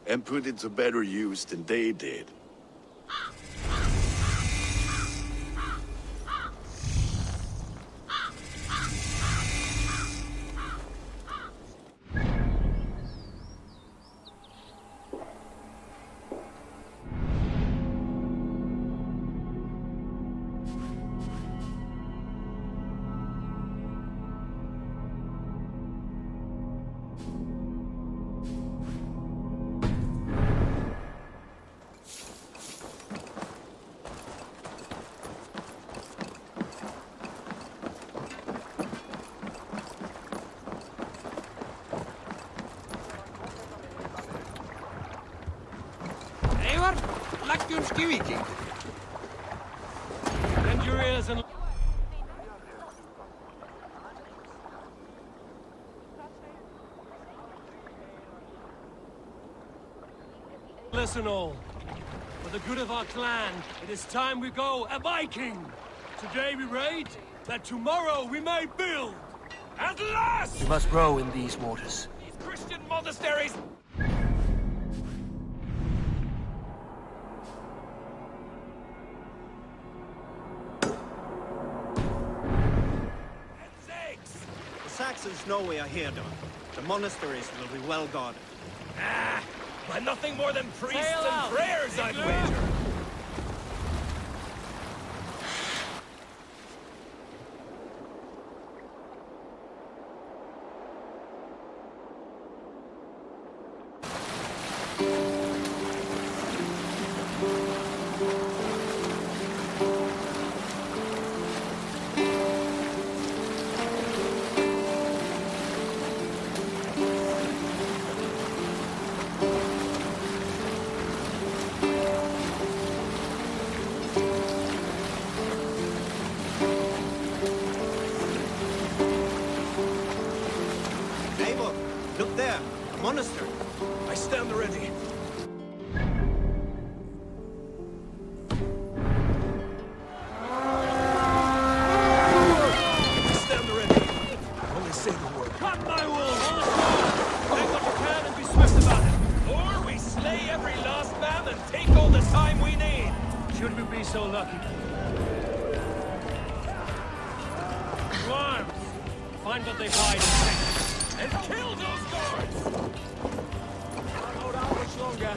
and put it to better use than they did. Bend your ears and... Listen all. For the good of our clan, it is time we go a Viking! Today we raid, that tomorrow we may build! At last! We must row in these waters. Christian monasteries! The Saxons know we are here, Don. The monasteries will be well guarded. Ah, by nothing more than priests Sail and out. prayers, I'd wager. Eivor, look there. A monastery. I stand ready. Stand ready. Only say the word. Cut my wool! Take what you can and be swift about it! Or we slay every last man and take all the time we need. Should we be so lucky? To arms! Find what they hide and take. And kill those guards! Not hold out much longer.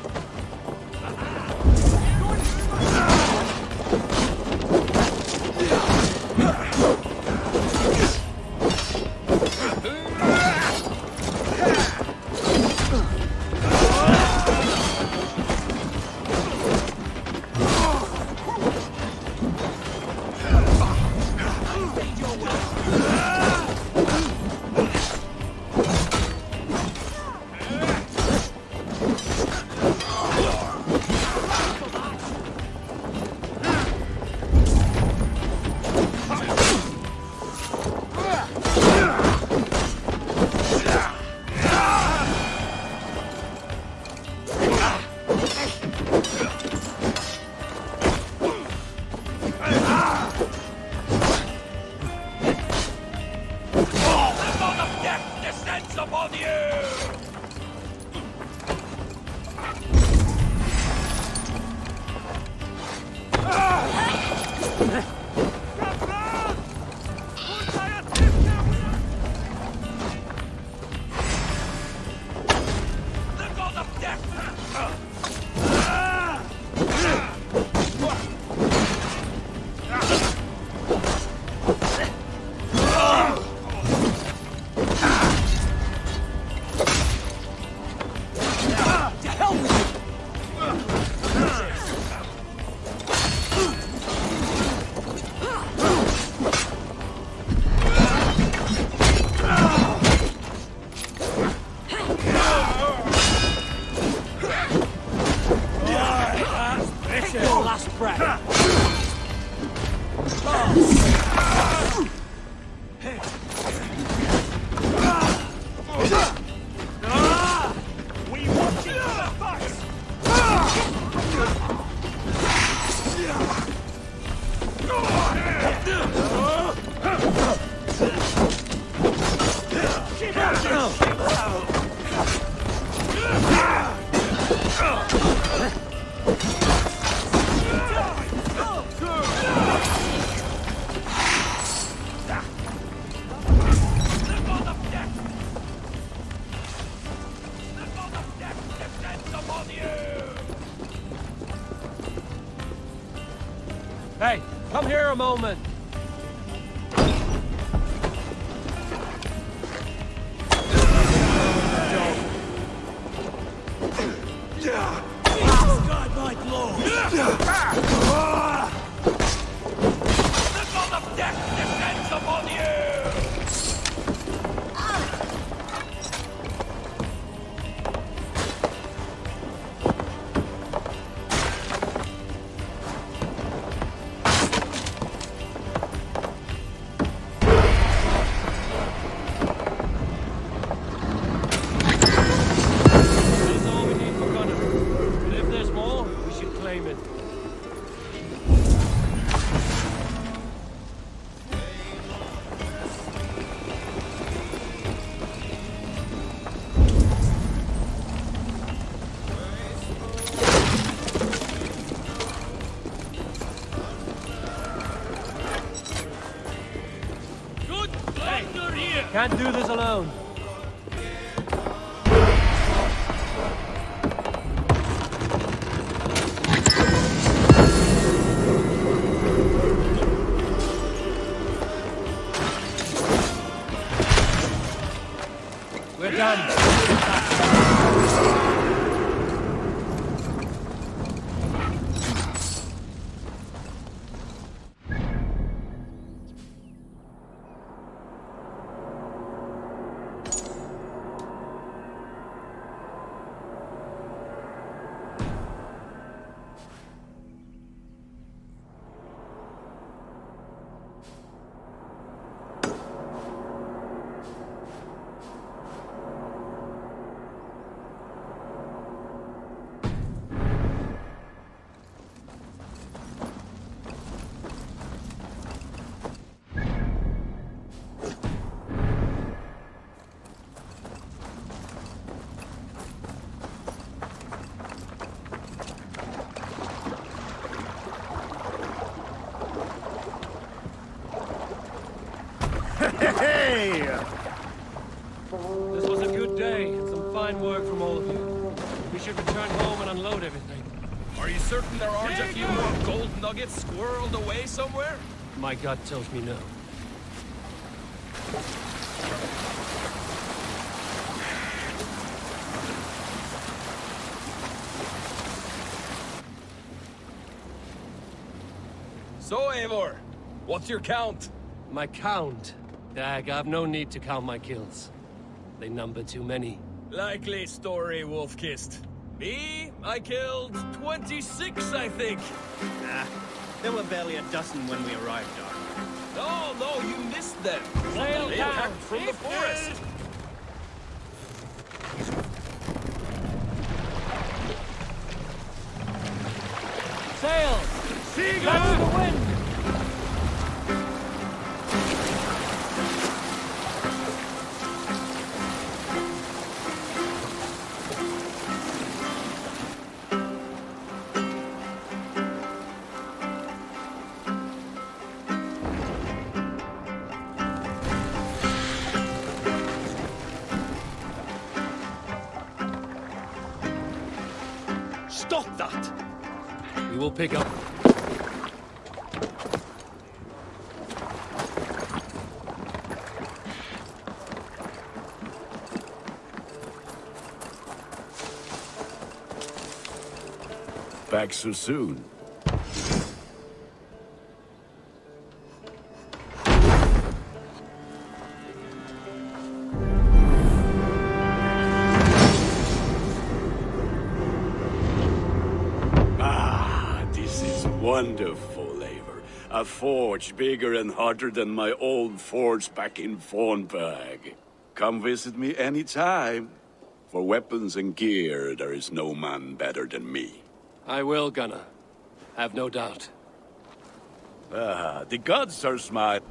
trap. We watch it from the bus! Hey, come here a moment. God, my lord! The god of death descends upon you! That's all we need for Gunner. But if there's more, we should claim it. Good thunder here! Can't do this alone. We're done. Hey! This was a good day and some fine work from all of you. We should return home and unload everything. Are you certain there aren't a few more gold nuggets squirreled away somewhere? My gut tells me no. So, Eivor, what's your count? My count? Dag, I've no need to count my kills. They number too many. Likely story, Wolf-Kissed. Me? I killed 26, I think. Nah, there were barely a dozen when we arrived, Doc. No, you missed them. Sail They down. attacked from the forest. Sail! Seagull! The wind! Stop that! We will pick up. Back so soon. Ah, this is Wonderful, Eivor. A forge bigger and hotter than my old forge back in Fornburg. Come visit me anytime. For weapons and gear, there is no man better than me. I will, Gunnar. Have no doubt. Ah, the gods are smiling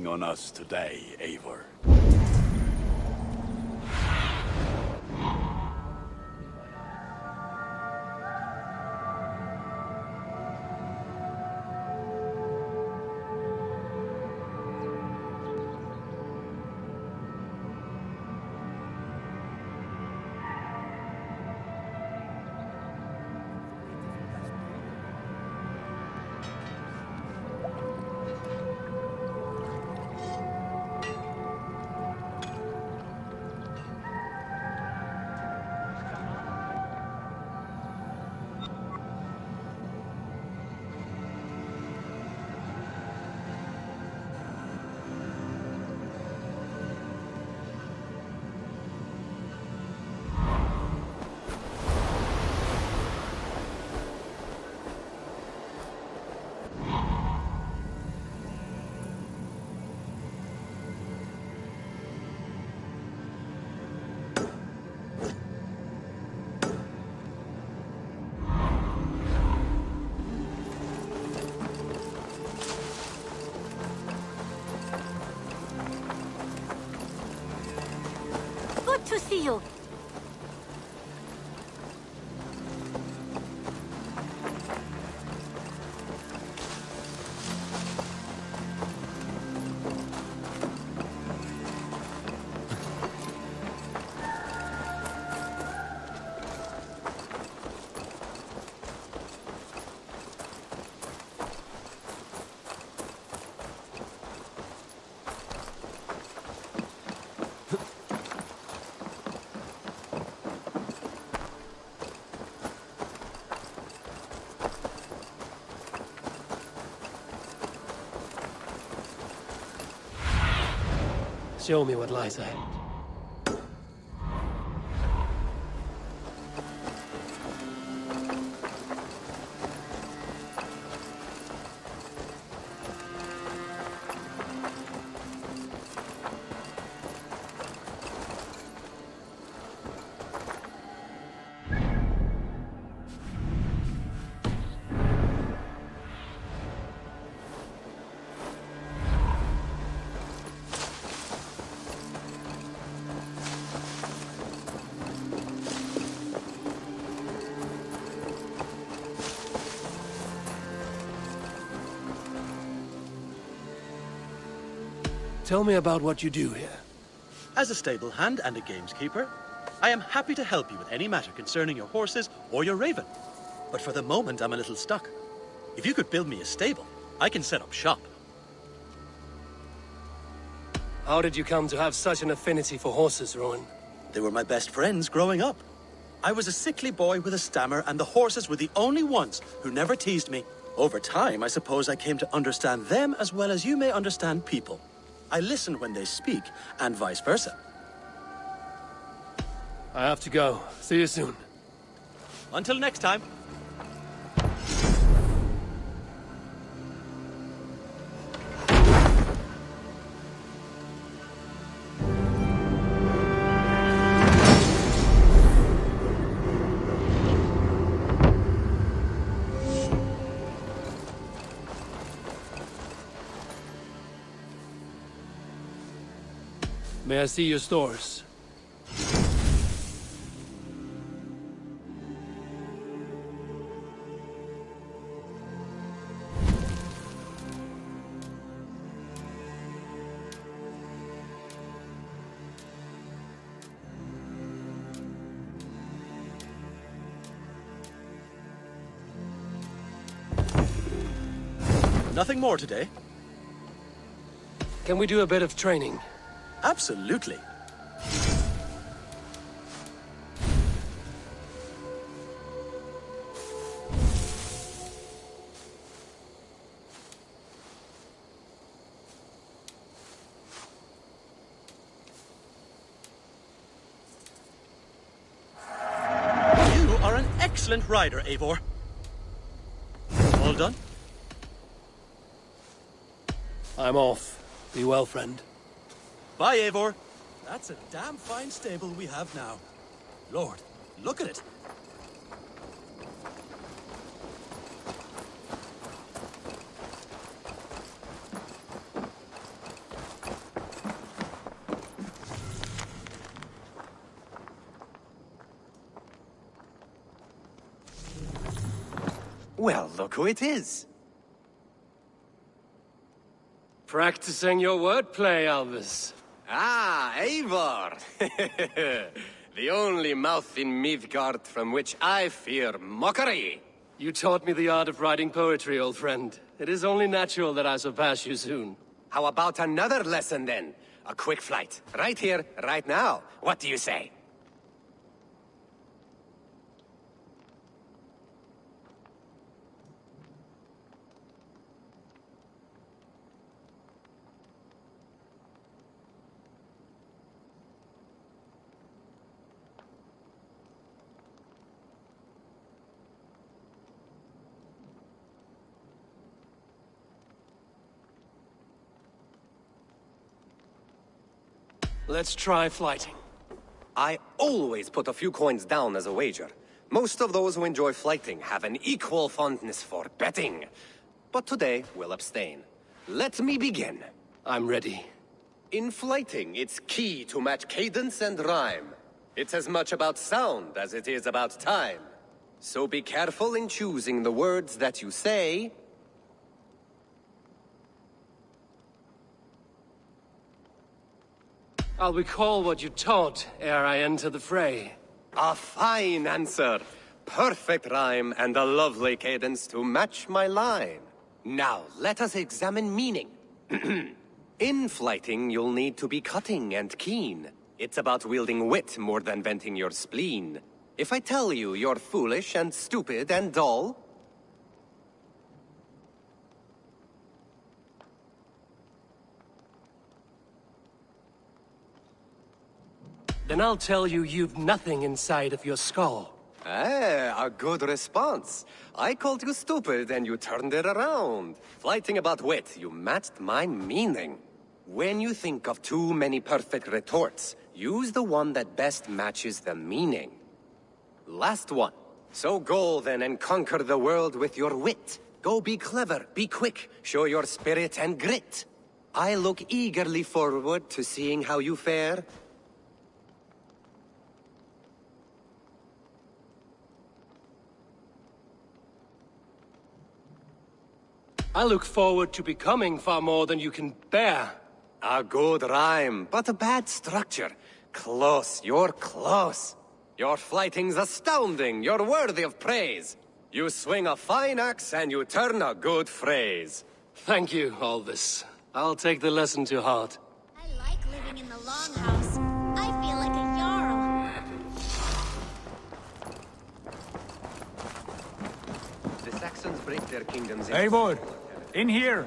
on us today, Eivor. Good to see you. Show me what lies ahead. Tell me about what you do here. As a stable hand and a gameskeeper, I am happy to help you with any matter concerning your horses or your raven. But for the moment, I'm a little stuck. If you could build me a stable, I can set up shop. How did you come to have such an affinity for horses, Rowan? They were my best friends growing up. I was a sickly boy with a stammer, and the horses were the only ones who never teased me. Over time, I suppose I came to understand them as well as you may understand people. I listen when they speak, and vice versa. I have to go. See you soon. Until next time. May I see your stores? Nothing more today? Can we do a bit of training? Absolutely. excellent rider, Eivor. All done? I'm off. Be well, friend. Bye, Eivor. That's a damn fine stable we have now. Lord, look at it. Well, look who it is. Practicing your wordplay, Alvis. Ah, Eivor! The only mouth in Midgard from which I fear mockery. You taught me the art of writing poetry, old friend. It is only natural that I surpass you soon. How about another lesson, then? A quick flight. Right here, right now. What do you say? Let's try flighting. I always put a few coins down as a wager. Most of those who enjoy flighting have an equal fondness for betting. But today, we'll abstain. Let me begin. I'm ready. In flighting, it's key to match cadence and rhyme. It's as much about sound as it is about time. So be careful in choosing the words that you say. I'll recall what you taught ere I enter the fray. A fine answer. Perfect rhyme and a lovely cadence to match my line. Now, let us examine meaning. In flighting, you'll need to be cutting and keen. It's about wielding wit more than venting your spleen. If I tell you you're foolish and stupid and dull, then I'll tell you you've nothing inside of your skull. a good response. I called you stupid and you turned it around. Flighting about wit, you matched my meaning. When you think of too many perfect retorts, use the one that best matches the meaning. Last one. So go then and conquer the world with your wit. Go be clever, be quick, show your spirit and grit. I look eagerly forward to seeing how you fare. I look forward to becoming far more than you can bear. A good rhyme, but a bad structure. Close, you're close. Your flighting's astounding, you're worthy of praise. You swing a fine axe and you turn a good phrase. Thank you, Alvis. I'll take the lesson to heart. I like living in the longhouse. I feel like a jarl. The Saxons break their kingdoms in... Eivor, in here!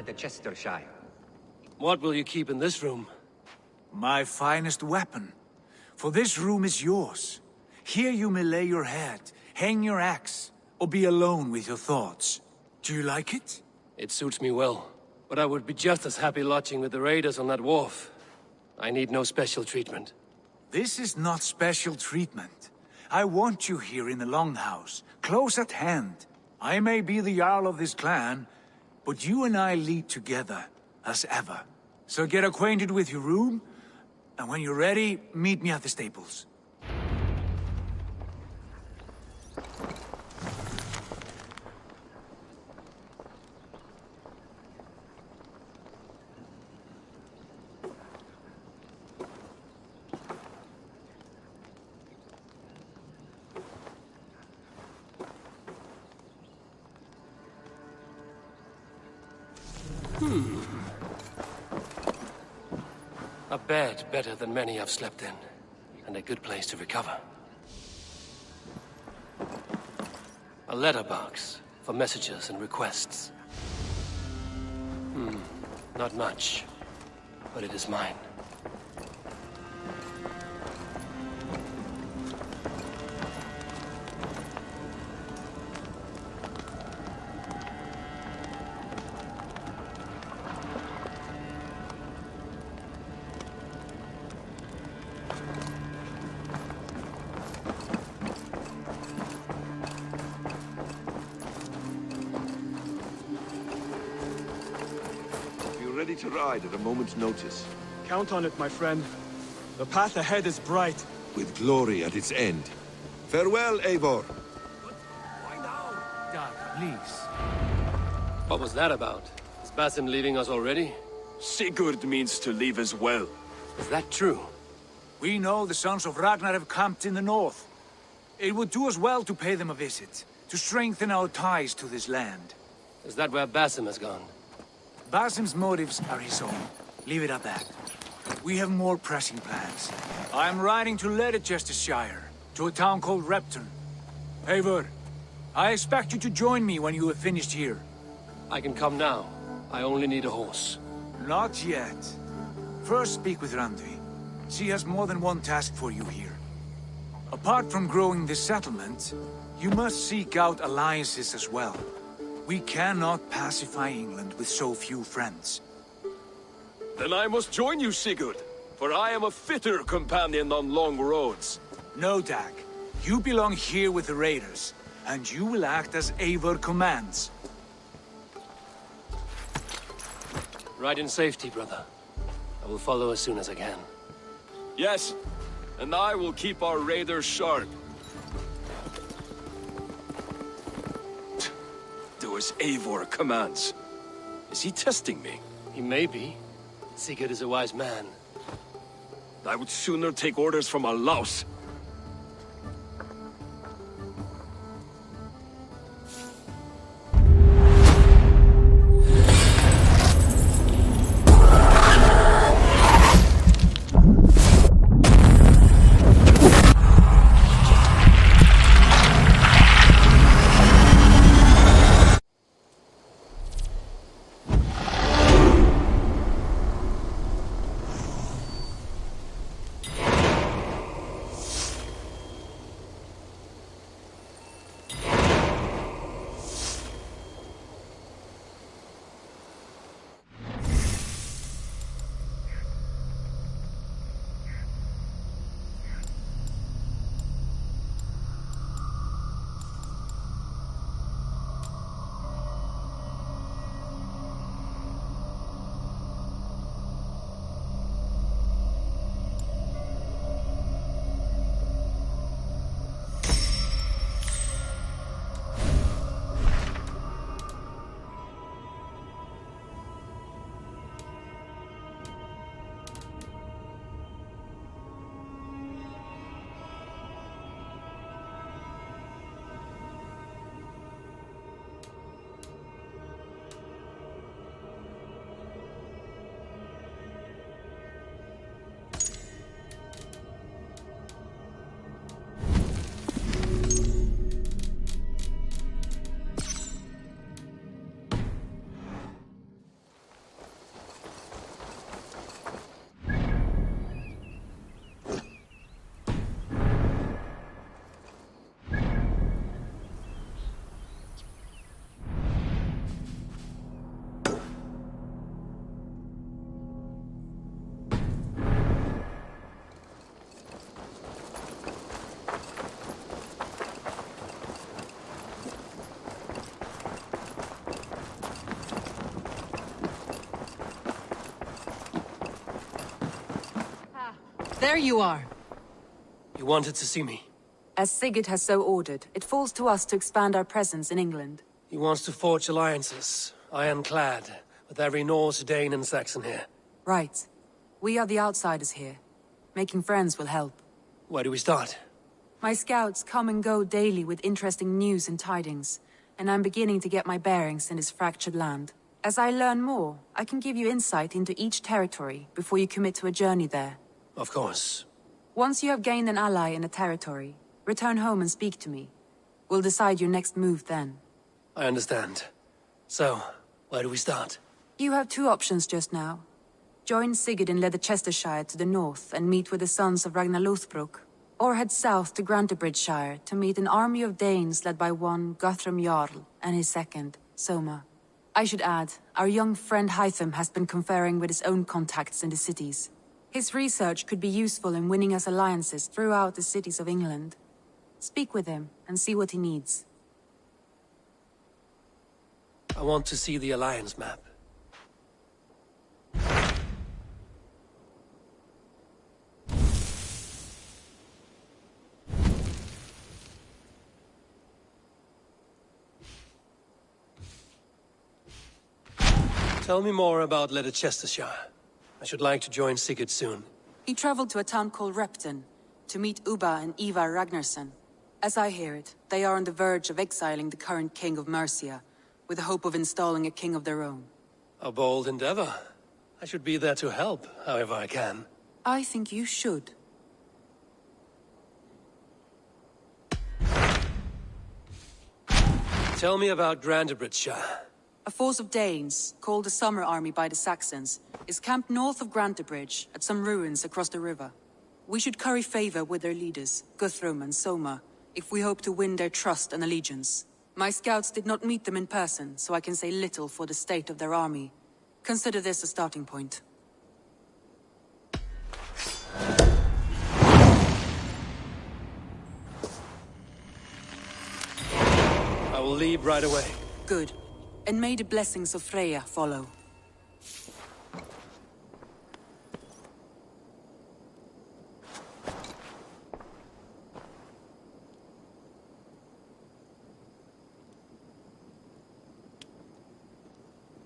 The Chestershire. What will you keep in this room? My finest weapon. For this room is yours. Here you may lay your head, hang your axe, or be alone with your thoughts. Do you like it? It suits me well. But I would be just as happy lodging with the raiders on that wharf. I need no special treatment. This is not special treatment. I want you here in the Longhouse, close at hand. I may be the Jarl of this clan, but you and I lead together, as ever. So get acquainted with your room, and when you're ready, meet me at the stables. A bed better than many I've slept in, and a good place to recover. A letterbox for messages and requests. Not much, but it is mine. Ready to ride at a moment's notice. Count on it, my friend. The path ahead is bright. With glory at its end. Farewell, Eivor. Dad, please. What was that about? Is Basim leaving us already? Sigurd means to leave as well. Is that true? We know the sons of Ragnar have camped in the north. It would do us well to pay them a visit, to strengthen our ties to this land. Is that where Basim has gone? Basim's motives are his own. Leave it at that. We have more pressing plans. I'm riding to Leicestershire, to a town called Repton. Eivor, I expect you to join me when you have finished here. I can come now. I only need a horse. Not yet. First speak with Randvi. She has more than one task for you here. Apart from growing this settlement, you must seek out alliances as well. We cannot pacify England with so few friends. Then I must join you, Sigurd, for I am a fitter companion on long roads. No, Dag. You belong here with the raiders, and you will act as Eivor commands. Ride in safety, brother. I will follow as soon as I can. Yes, and I will keep our raiders sharp. Do as Eivor commands. Is he testing me? He may be. Sigurd is a wise man. I would sooner take orders from a louse. There you are. You wanted to see me? As Sigurd has so ordered, it falls to us to expand our presence in England. He wants to forge alliances, ironclad, with every Norse, Dane, and Saxon here. Right. We are the outsiders here. Making friends will help. Where do we start? My scouts come and go daily with interesting news and tidings, and I'm beginning to get my bearings in this fractured land. As I learn more, I can give you insight into each territory before you commit to a journey there. Of course. Once you have gained an ally in a territory, return home and speak to me. We'll decide your next move then. I understand. So, where do we start? You have two options just now. Join Sigurd in Leicestershire to the north and meet with the sons of Ragnar Lothbrok, or head south to Grantebridgeshire to meet an army of Danes led by one Guthrum Jarl and his second, Soma. I should add, our young friend Hytham has been conferring with his own contacts in the cities. His research could be useful in winning us alliances throughout the cities of England. Speak with him and see what he needs. I want to see the Alliance map. Tell me more about Leicestershire. I should like to join Sigurd soon. He traveled to a town called Repton to meet Ubba and Ivar Ragnarsson. As I hear it, they are on the verge of exiling the current king of Mercia, with the hope of installing a king of their own. A bold endeavor. I should be there to help, however I can. I think you should. Tell me about Grantebridgeshire. A force of Danes, called the Summer Army by the Saxons, is camped north of Grantebridge at some ruins across the river. We should curry favor with their leaders, Guthrum and Soma, if we hope to win their trust and allegiance. My scouts did not meet them in person, so I can say little for the state of their army. Consider this a starting point. I will leave right away. Good. And may the blessings of Freya follow.